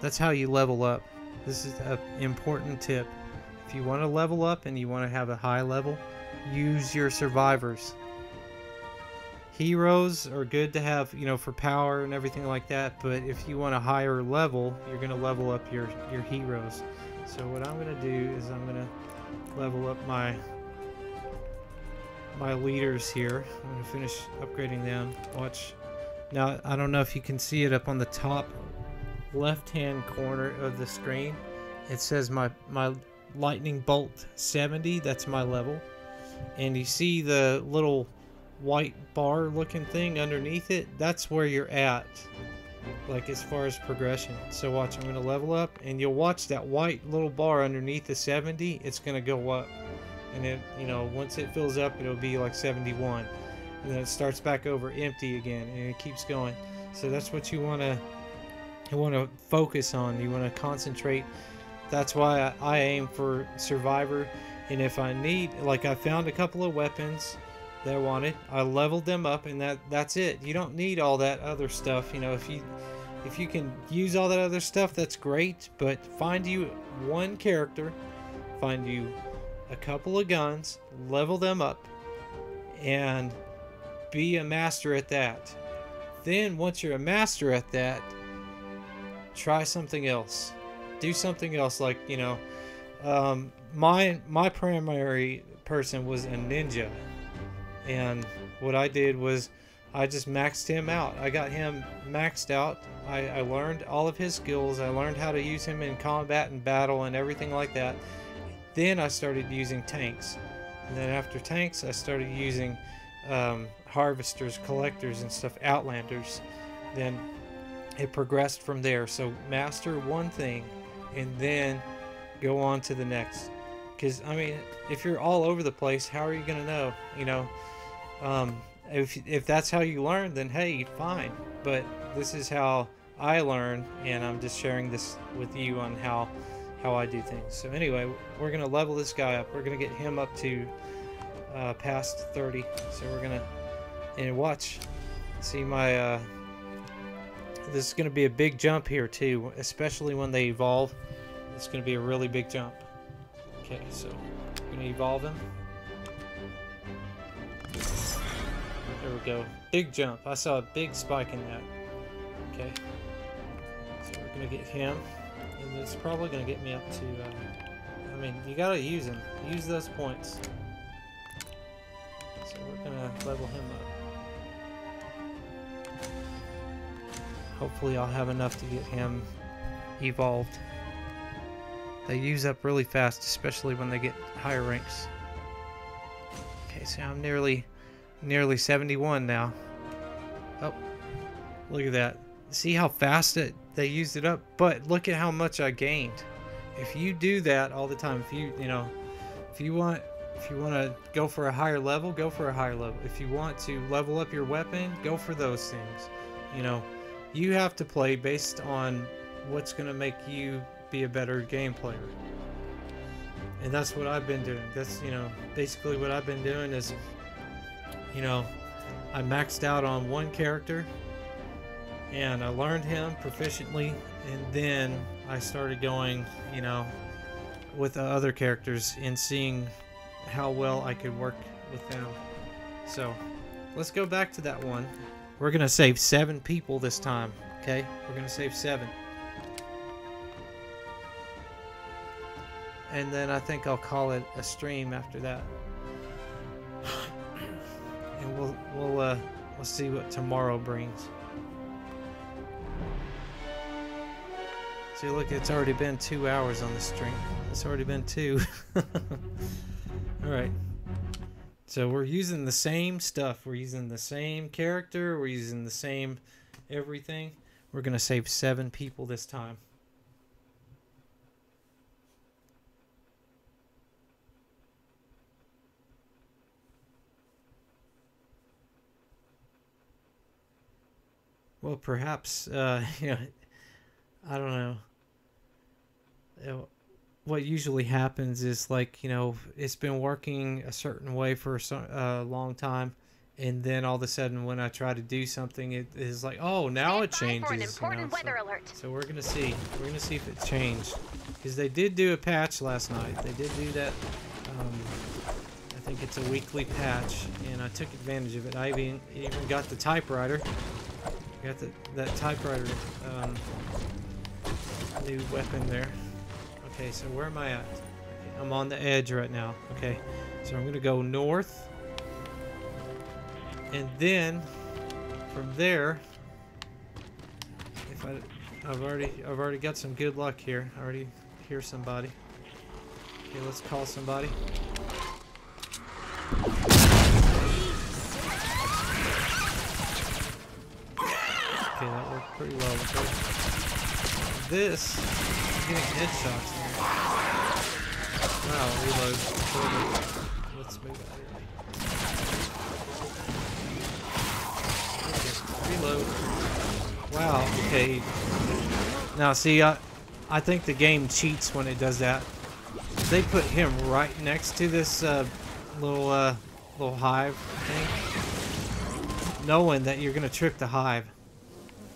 that's how you level up. This is an important tip. If you want to level up and you want to have a high level, use your survivors. Heroes are good to have, you know, for power and everything like that, but if you want a higher level, you're going to level up your heroes. So what I'm going to do is I'm going to level up my leaders here. I'm going to finish upgrading them. Watch. Now, I don't know if you can see it up on the top left-hand corner of the screen. It says my lightning bolt 70. That's my level. And you see the little white bar looking thing underneath it? That's where you're at, like as far as progression. So watch, I'm going to level up, and you'll watch that white little bar underneath the 70. It's going to go up, and then, you know, once it fills up, it'll be like 71, and then it starts back over empty again, and it keeps going. So that's what you want to focus on. You want to concentrate. That's why I aim for survivor. And if I need, like, I found a couple of weapons that I wanted, I leveled them up, and that's it. You don't need all that other stuff. You know, if you can use all that other stuff, that's great. But find you one character, find you a couple of guns, level them up, and be a master at that. Then once you're a master at that, try something else. Do something else, like, you know, my primary person was a ninja, and what I did was I just maxed him out. I got him maxed out. I learned all of his skills. I learned how to use him in combat and battle and everything like that. Then I started using tanks, and then after tanks I started using harvesters, collectors and stuff, outlanders. Then it progressed from there. So master one thing and then go on to the next. Because, I mean, if you're all over the place, how are you going to know? You know, if that's how you learn, then hey, fine. But this is how I learn, and I'm just sharing this with you on how I do things. So anyway, we're going to level this guy up. We're going to get him up to past 30. So we're going to, and watch, see my, this is going to be a big jump here too, especially when they evolve. It's going to be a really big jump. Okay, so I'm going to evolve him. There we go. Big jump. I saw a big spike in that. Okay. So we're going to get him. And it's probably going to get me up to, I mean, you got to use him. Use those points. So we're going to level him up. Hopefully I'll have enough to get him evolved. They use up really fast, especially when they get higher ranks. Okay, so I'm nearly 71 now. Oh, look at that. See how fast they used it up? But look at how much I gained. If you do that all the time, if you want to go for a higher level, go for a higher level. If you want to level up your weapon, go for those things. You know, you have to play based on what's going to make you be a better game player. And that's what I've been doing. That's, you know, basically what I've been doing is, you know, I maxed out on one character and I learned him proficiently, and then I started going, you know, with the other characters and seeing how well I could work with them. So let's go back to that one. We're gonna save 7 people this time. Okay, we're gonna save 7. And then I think I'll call it a stream after that. And we'll see what tomorrow brings. See, look, it's already been 2 hours on the stream. It's already been 2. Alright. So we're using the same stuff. We're using the same character. We're using the same everything. We're going to save 7 people this time. Well, perhaps, you know, I don't know. What usually happens is, like, you know, it's been working a certain way for a long time, and then all of a sudden when I try to do something, it is like, oh, now it changes. For an important weather alert. So we're gonna see. We're gonna see if it changed, because they did do a patch last night. They did do that. I think it's a weekly patch, and I took advantage of it. I even got the typewriter. Got that typewriter new weapon there. Okay, so where am I at? Okay, I'm on the edge right now. Okay, so I'm gonna go north, and then from there, if I've already got some good luck here. I already hear somebody. Okay, let's call somebody. Okay, that worked pretty well. Okay. This, I'm getting headshots here. Wow, reload. Let's move out of here. Okay, reload. Wow, okay. Now, see, I think the game cheats when it does that. They put him right next to this little hive thing, knowing that you're gonna trip the hive,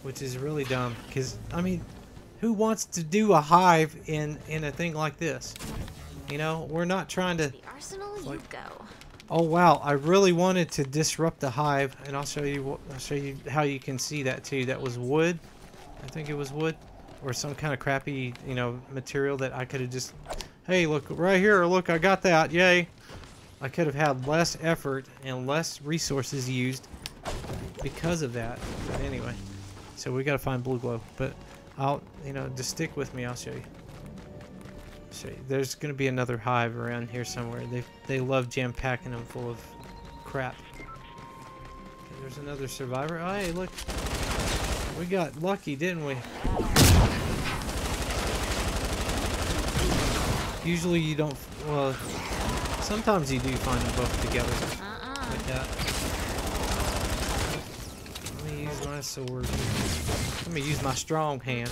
which is really dumb. Because, I mean, who wants to do a hive in a thing like this? You know, we're not trying to. The arsenal, like, you go. Oh wow, I really wanted to disrupt the hive, and I'll show you how you can see that too. That was wood. I think it was wood, or some kind of crappy, you know, material that I could have just. Hey, look right here. Look, I got that. Yay! I could have had less effort and less resources used because of that. But anyway, so we gotta find blue glow. But I'll, you know, just stick with me. I'll show you. There's gonna be another hive around here somewhere. They love jam packing them full of crap. Okay, there's another survivor. Oh, hey, look, we got lucky, didn't we? Usually you don't. Well, sometimes you do find them both together like that. Let me use my sword. Let me use my strong hand.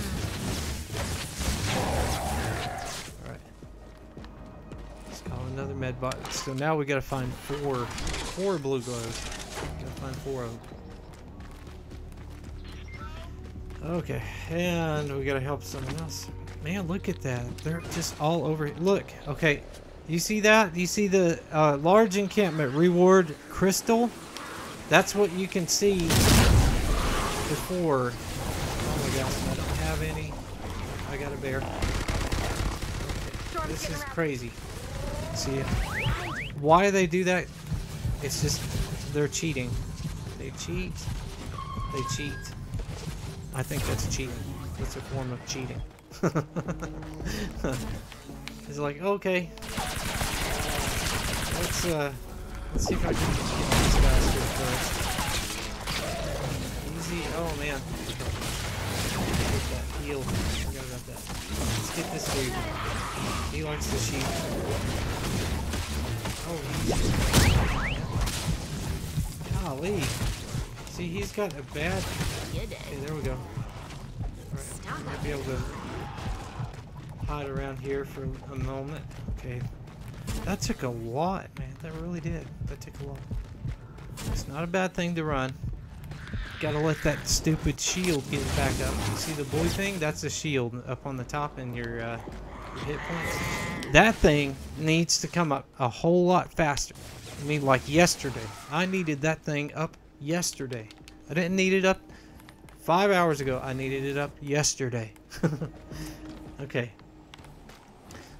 Another med bot. So now we gotta find four blue glows. Gotta find 4 of them. Okay, and we gotta help someone else. Man, look at that. They're just all over. Look, okay. You see that? You see the large encampment reward crystal? That's what you can see before. Oh my gosh, I don't have any. I got a bear. Okay. This is crazy. See, why they do that? It's just they're cheating. They cheat. They cheat. I think that's cheating. It's a form of cheating. It's like, okay, let's see if I can get these guys here first. Easy. Oh man, get that heal. Forgot about that. Let's get this dude. He likes to cheat. Oh, golly. See, he's got a bad. Okay, there we go. Alright, I might be able to hide around here for a moment. Okay. That took a lot, man. That really did. That took a lot. It's not a bad thing to run. Gotta let that stupid shield get back up. You see the blue thing? That's a shield up on the top in your hit points. That thing needs to come up a whole lot faster. I mean, like yesterday. I needed that thing up yesterday. I didn't need it up 5 hours ago. I needed it up yesterday. Okay.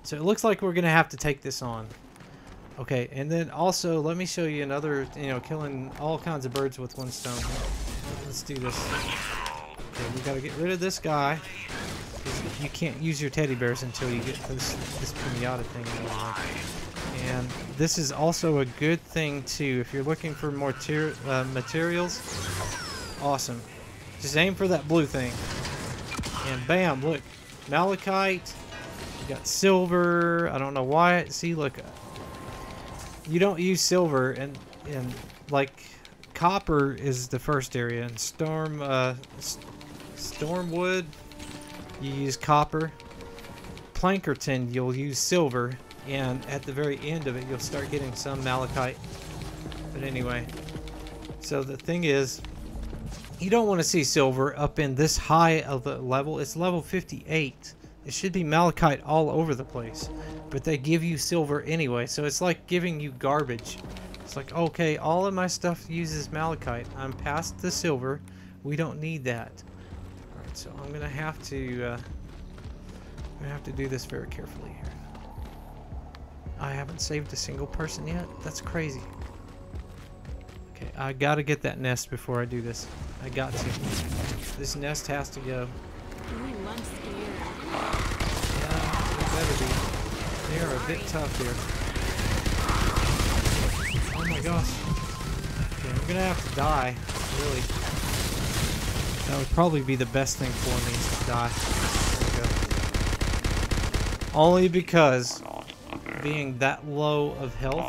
So it looks like we're gonna have to take this on. Okay, and then also let me show you another, you know, killing all kinds of birds with one stone. Let's do this. Okay, we gotta get rid of this guy. You can't use your teddy bears until you get this pinata thing over there. And this is also a good thing too if you're looking for more materials. Awesome. Just aim for that blue thing. And bam, look. Malachite. You got silver. I don't know why. See, look. You don't use silver, and like copper is the first area, and stormwood you use copper. Plankerton you'll use silver, and at the very end of it you'll start getting some malachite. But anyway, so the thing is, you don't want to see silver up in this high of a level. It's level 58. It should be malachite all over the place, but they give you silver anyway, so it's like giving you garbage. It's like, okay, all of my stuff uses malachite. I'm past the silver. We don't need that. All right, so I'm gonna have to do this very carefully here. I haven't saved a single person yet. That's crazy. Okay, I gotta get that nest before I do this. I got to. This nest has to go. Ooh, I'm scared. Yeah, they better be. They are a bit tough here. Oh my gosh. Okay, I'm gonna have to die. Really. That would probably be the best thing for me, is to die. There we go. Only because being that low of health.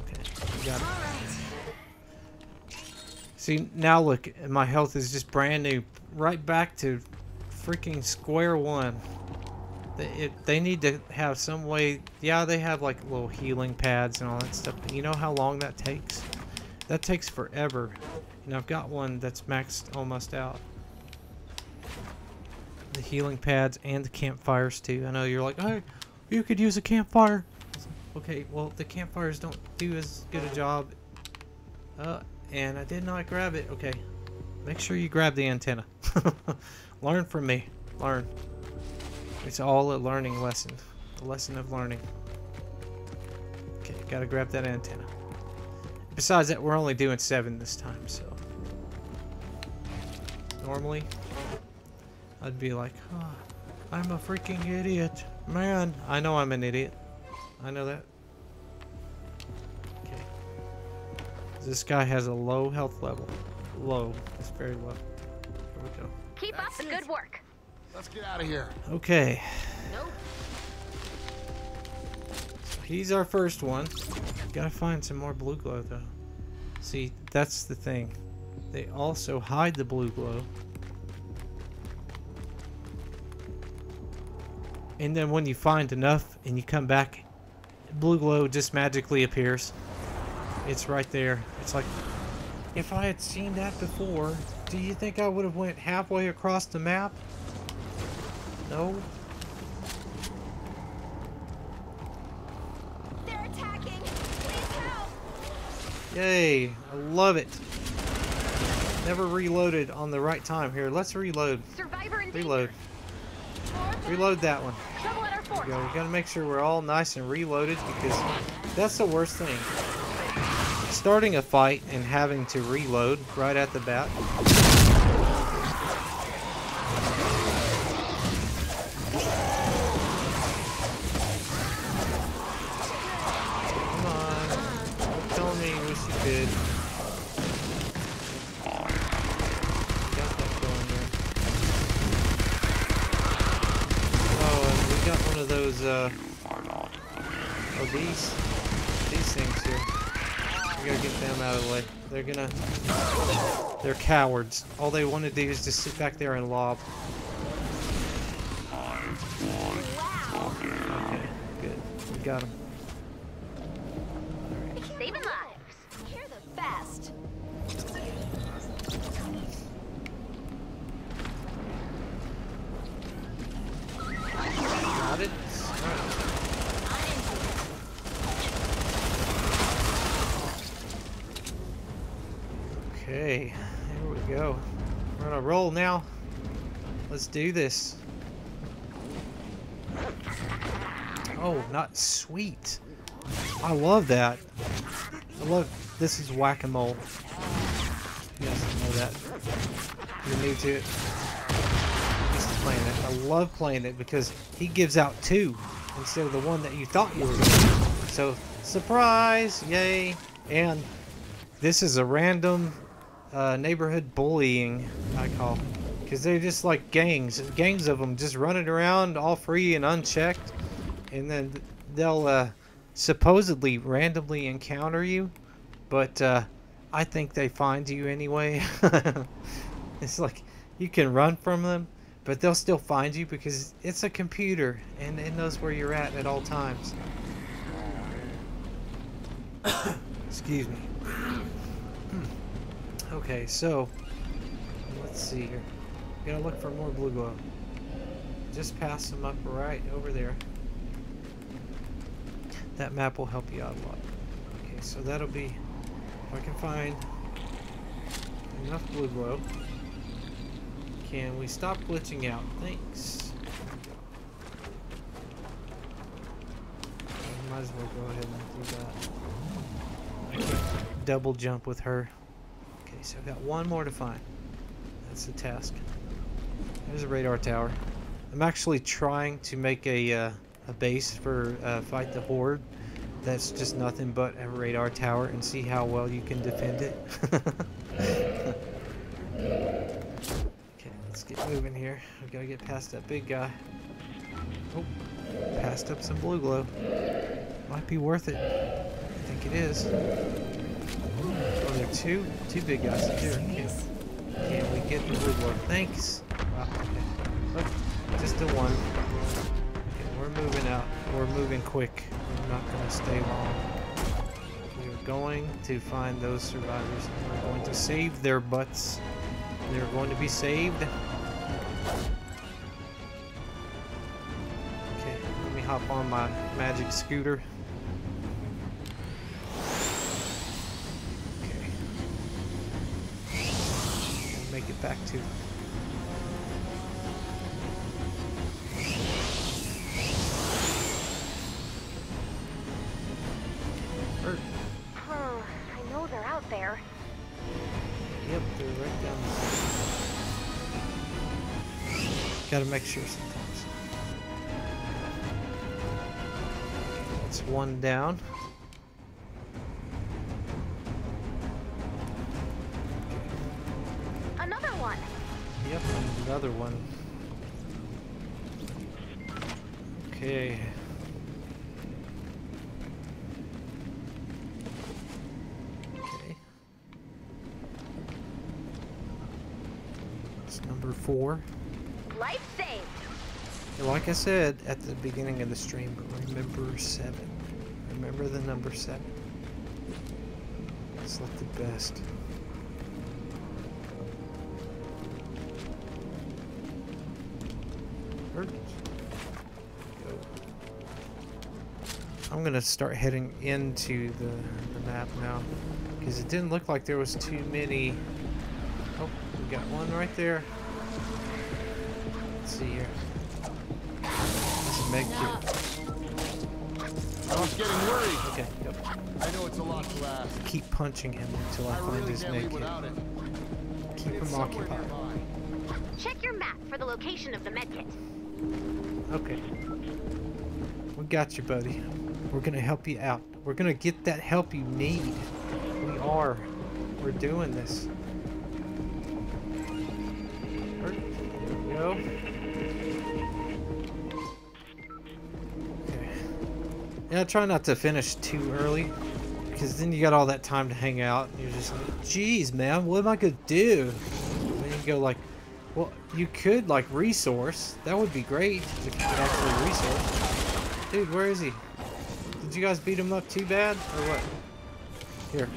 Okay, we got it. See, now look, my health is just brand new. Right back to freaking square one. They need to have some way. Yeah, they have like little healing pads and all that stuff. But you know how long that takes? That takes forever. And I've got one that's maxed almost out. The healing pads and the campfires too. I know you're like, oh, you could use a campfire. Okay, well, the campfires don't do as good a job. And I did not grab it. Okay. Make sure you grab the antenna. Learn from me. Learn. It's all a learning lesson. A lesson of learning. Okay, gotta grab that antenna. Besides that, we're only doing 7 this time, so. Normally, I'd be like, oh, I'm a freaking idiot. Man, I know I'm an idiot. I know that. This guy has a low health level. Low. It's very low. Here we go. Keep up the good work. Let's get out of here. Okay. Nope. So he's our first one. Gotta find some more blue glow though. See, that's the thing. They also hide the blue glow. And then when you find enough and you come back, blue glow just magically appears. It's right there. It's like, if I had seen that before, do you think I would have went halfway across the map? No. They're attacking. Please help. Yay, I love it. Never reloaded on the right time. Here, let's reload. Survivor in Reload. Reload that one. Trouble at our fort. There we go. We gotta make sure we're all nice and reloaded, because that's the worst thing. Starting a fight and having to reload right at the bat. Come on. Don't tell me you wish you could. Got that going there. Oh, and we got one of those, these things here. We gotta get them out of the way. They're cowards. All they want to do is just sit back there and lob. Okay, good. We got them. Saving lives. You're the best. Got it? Alright. Okay, here we go. We're on a roll now. Let's do this. Oh, not sweet. I love that. I love this is whack-a-mole. You guys know that. You're new to it. I'm used to playing it. I love playing it because he gives out 2 instead of the one that you thought you were going to get. So, surprise! Yay! And this is a random neighborhood bullying, I call. Because they're just like gangs of them just running around all free and unchecked. And then they'll supposedly randomly encounter you. But I think they find you anyway. It's like you can run from them, but they'll still find you because it's a computer and it knows where you're at all times. Excuse me. Okay, so let's see here. Gotta look for more blue glow. Just pass them up right over there. That map will help you out a lot. Okay, so that'll be, if I can find enough blue glow. Can we stop glitching out? Thanks. I might as well go ahead and do that. I can't double jump with her. Okay, so I've got one more to find. That's the task. There's a radar tower. I'm actually trying to make a base for Fight the Horde. That's just nothing but a radar tower and see how well you can defend it. Okay, let's get moving here. We gotta get past that big guy. Oh, passed up some blue glow. Might be worth it. I think it is. Oh, there are two big guys here. Can we get the blue glow? Thanks. Wow, okay. Look, just the one. Okay, we're moving out. We're moving quick. We're not going to stay long. We're going to find those survivors. And we're going to save their butts. They're going to be saved. Okay, let me hop on my magic scooter. Okay. Make it back to I know they're out there. Yep, they're right down there. Gotta make sure sometimes. That's one down. Another one. Yep, another one. Okay. Number 4. Life saved. And like I said at the beginning of the stream, remember 7. Remember the number 7. It's like the best. I'm gonna start heading into the map now because it didn't look like there was too many. Oh, we got one right there. Let's see here. There's a med kit. I was getting worried. Okay, yep. I know it's a lot to ask. Keep punching him until I find really his can't med leave kit. without it. Keep It's him somewhere occupied. nearby. Check your map for the location of the medkit. Okay. We got you, buddy. We're gonna help you out. We're gonna get that help you need. We are. We're doing this. There we go. Okay. Yeah, try not to finish too early, because then you got all that time to hang out, and you're just like, geez, man, what am I gonna do? And then you go like, well, you could like resource. That would be great if you could actually resource. Dude, where is he? Did you guys beat him up too bad, or what? Here,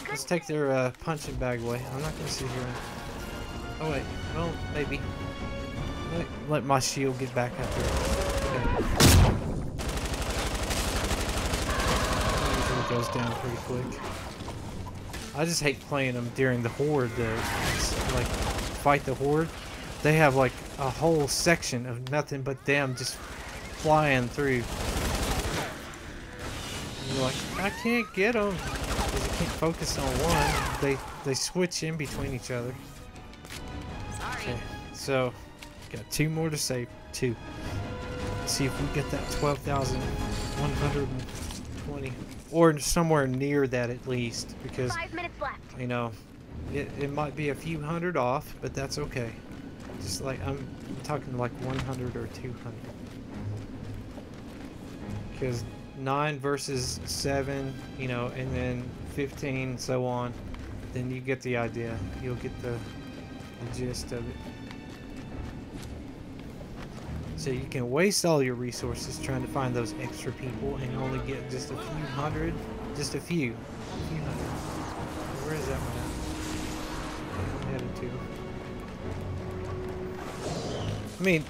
let's take their punching bag away. I'm not gonna sit here and... Oh wait, well, maybe. Let my shield get back up there. Okay. Usually goes down pretty quick. I just hate playing them during the horde. Like fight the horde. They have like a whole section of nothing but them just flying through. And you're like, I can't get them because you can't focus on one. They switch in between each other. Okay, so got 2 more to save. 2. Let's see if we get that 12,120 or somewhere near that at least, because 5 minutes left. you know it might be a few hundred off, but that's okay. Just like I'm talking like 100 or 200, because 9 versus 7, you know, and then 15, so on. Then you get the idea. You'll get the gist of it. So you can waste all your resources trying to find those extra people and only get just a few hundred, just a few hundred. Where is that one at? I'm headed to. I mean,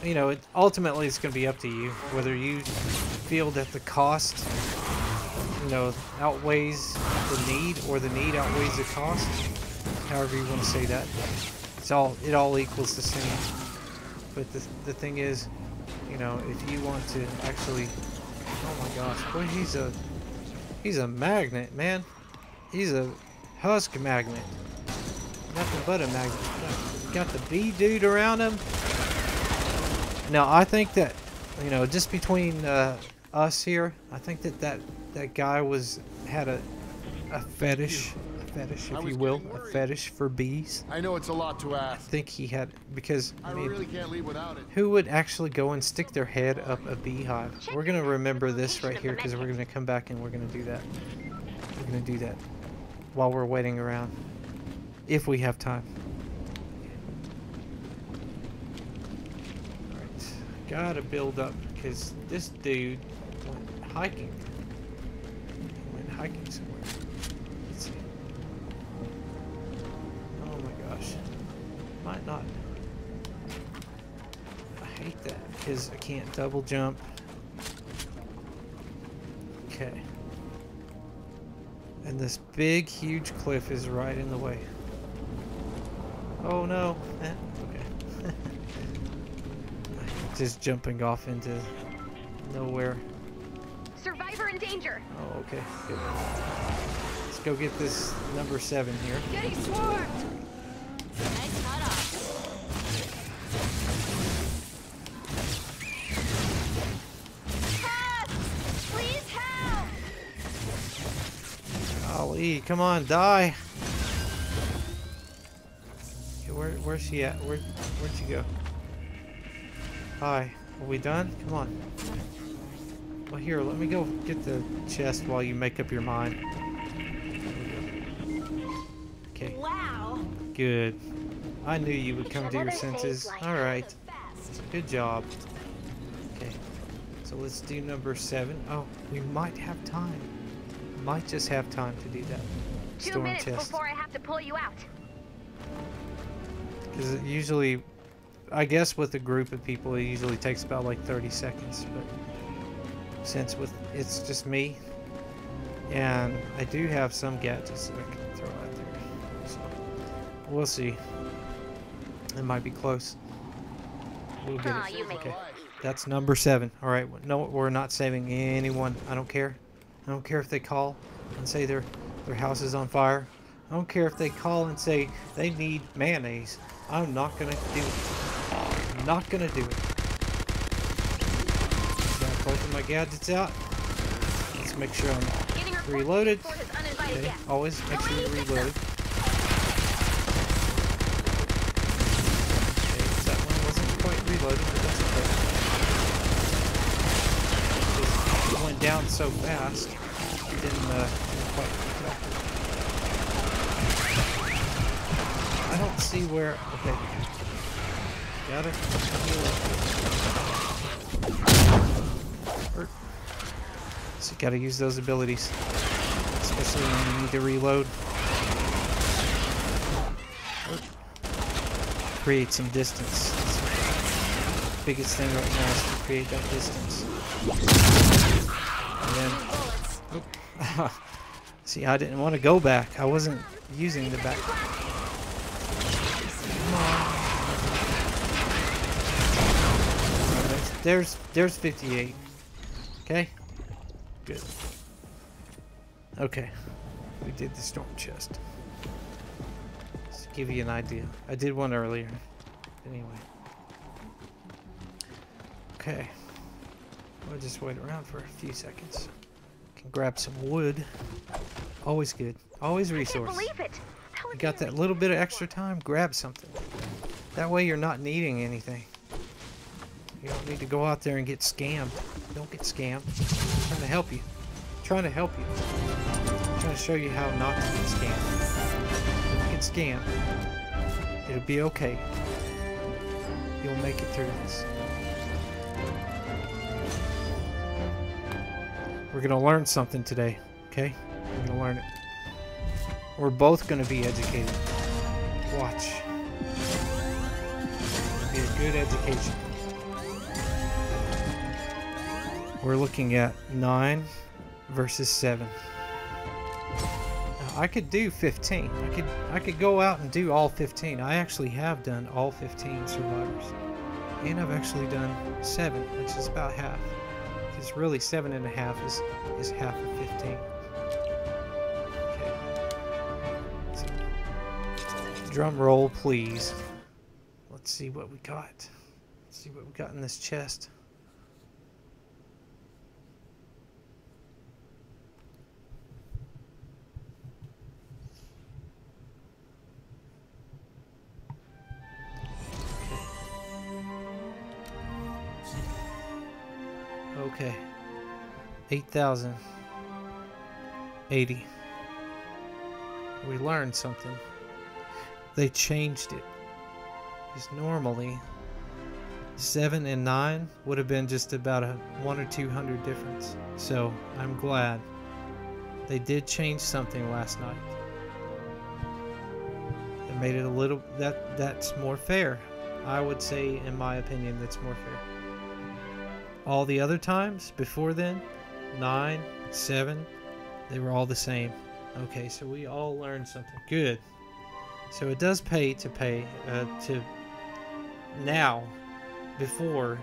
you know, ultimately it's going to be up to you whether you feel that the cost, you know, outweighs the need, or the need outweighs the cost. However you want to say that. It all equals the same. But the thing is, you know, if you want to actually, oh my gosh, boy, he's a magnet, man. He's a husk magnet. Nothing but a magnet. Got the bee dude around him. Now I think that, you know, just between us here, I think that guy had a fetish. If you will, a fetish for bees. I know it's a lot to I ask. think he had, because I mean, really can't leave without it. who would actually go and stick their head up a beehive? We're gonna remember this right here because we're gonna come back and we're gonna do that. We're gonna do that while we're waiting around, if we have time. All right, gotta build up because this dude went hiking. He went hiking somewhere. Let's see. Oh my gosh. Might not. I hate that because I can't double jump. Okay. And this big, huge cliff is right in the way. Oh no. Okay. Just jumping off into nowhere. Survivor in danger. Oh, okay. Good. Let's go get this number 7 here. Getting swarmed. Nice cutoff. Help! Please help! Golly, come on, die. Okay, where's she at? Where'd she go? Hi. Are we done? Come on. Well, here, let me go get the chest while you make up your mind. Okay. Wow. Good. I knew you would come to your senses. Alright. Good job. Okay. So let's do number 7. Oh, we might have time. Might just have time to do that. 2 Storm minutes chest. before I have to pull you out. Because it usually, I guess with a group of people, it usually takes about like 30 seconds. But since it's just me, and I do have some gadgets that I can throw out there. So we'll see. It might be close. We'll get Aw, it. you make Okay. it That's number 7. All right. No, we're not saving anyone. I don't care. I don't care if they call and say their house is on fire. I don't care if they call and say they need mayonnaise. I'm not gonna do it. I'm not gonna do it. Got both of my gadgets out. Let's make sure I'm Getting reports reloaded. for his uninvited Okay. guest. Always make sure you're reloaded. Okay, that one wasn't quite reloaded, but that's okay. It went down so fast, it didn't quite pick it up. I don't see where. Okay. Got it. So you gotta use those abilities, especially when you need to reload. Create some distance. That's the biggest thing right now is to create that distance. And then, See, I didn't want to go back. I wasn't using the back. Come on. There's 58. Okay? Good. Okay. We did the storm chest. Just to give you an idea. I did one earlier. Anyway. Okay. We'll just wait around for a few seconds. Can grab some wood. Always good. Always a resource. I can't believe it. You got that little bit of extra time, grab something. That way you're not needing anything. You don't need to go out there and get scammed. Don't get scammed. I'm trying to help you. I'm trying to help you. I'm trying to show you how not to get scammed. Don't get scammed. It'll be okay. You'll make it through this. We're going to learn something today, okay? We're going to learn it. We're both going to be educated. Watch. It'll be a good education. We're looking at 9 versus 7. Now, I could do 15. I could go out and do all 15. I actually have done all 15 survivors. And I've actually done 7, which is about half. Because really 7.5 is half of 15. Okay. So, drum roll, please. Let's see what we got. Let's see what we got in this chest. Okay. 8,080. We learned something. They changed it. Because normally 7 and 9 would have been just about a 100 or 200 difference. So I'm glad they did change something last night. They made it a little that's more fair. I would say, in my opinion, that's more fair. All the other times before then, 9, 7, they were all the same. Okay, so we all learned something. Good. So it does pay to now, before,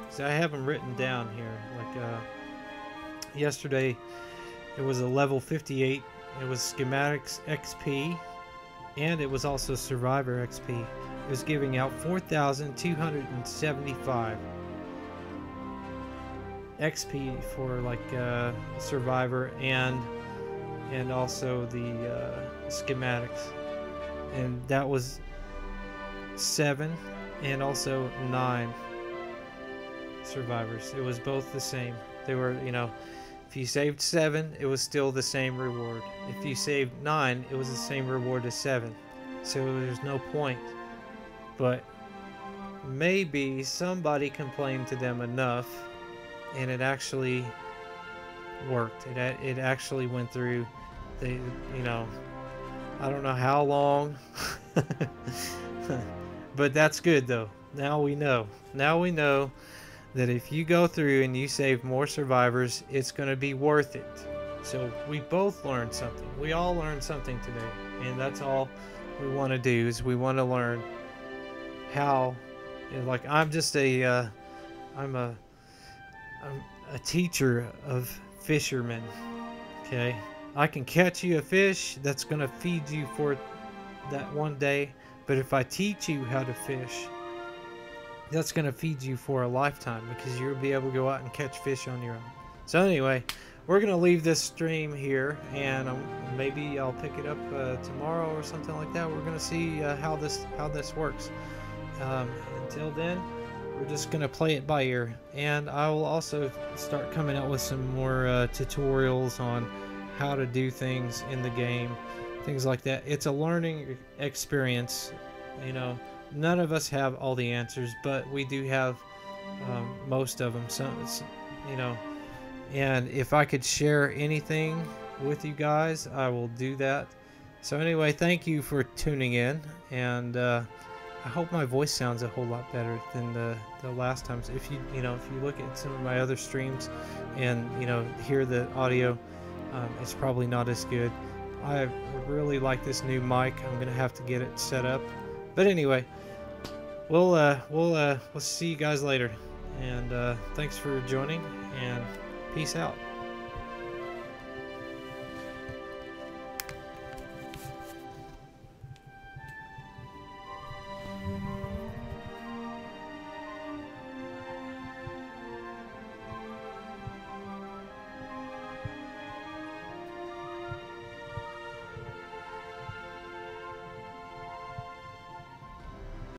because I have them written down here. Like yesterday, it was a level 58. It was schematics XP, and it was also survivor XP. It was giving out 4,275. XP for like survivor and also the schematics, and that was 7 and also 9 survivors. It was both the same. They were, you know, if you saved 7, it was still the same reward. If you saved 9, it was the same reward as 7. So there's no point. But maybe somebody complained to them enough, and it actually worked. It actually went through. They, you know, I don't know how long, but that's good though. Now we know. Now we know that if you go through and you save more survivors, it's going to be worth it. So we both learned something. We all learned something today, and that's all we want to do is we want to learn how. Like I'm just a I'm a teacher of fishermen. Okay, I can catch you a fish that's gonna feed you for that one day, but if I teach you how to fish, that's gonna feed you for a lifetime, because you'll be able to go out and catch fish on your own. So anyway, we're gonna leave this stream here, and maybe I'll pick it up tomorrow or something like that. We're gonna see how this works. Until then, we're just gonna play it by ear, and I will also start coming out with some more tutorials on how to do things in the game, things like that. It's a learning experience. You know, none of us have all the answers, but we do have most of them. So, you know, and if I could share anything with you guys, I will do that. So anyway, thank you for tuning in, and I hope my voice sounds a whole lot better than the last times. If you look at some of my other streams and hear the audio, it's probably not as good. I really like this new mic. I'm gonna have to get it set up. But anyway, we'll see you guys later. And thanks for joining. And peace out.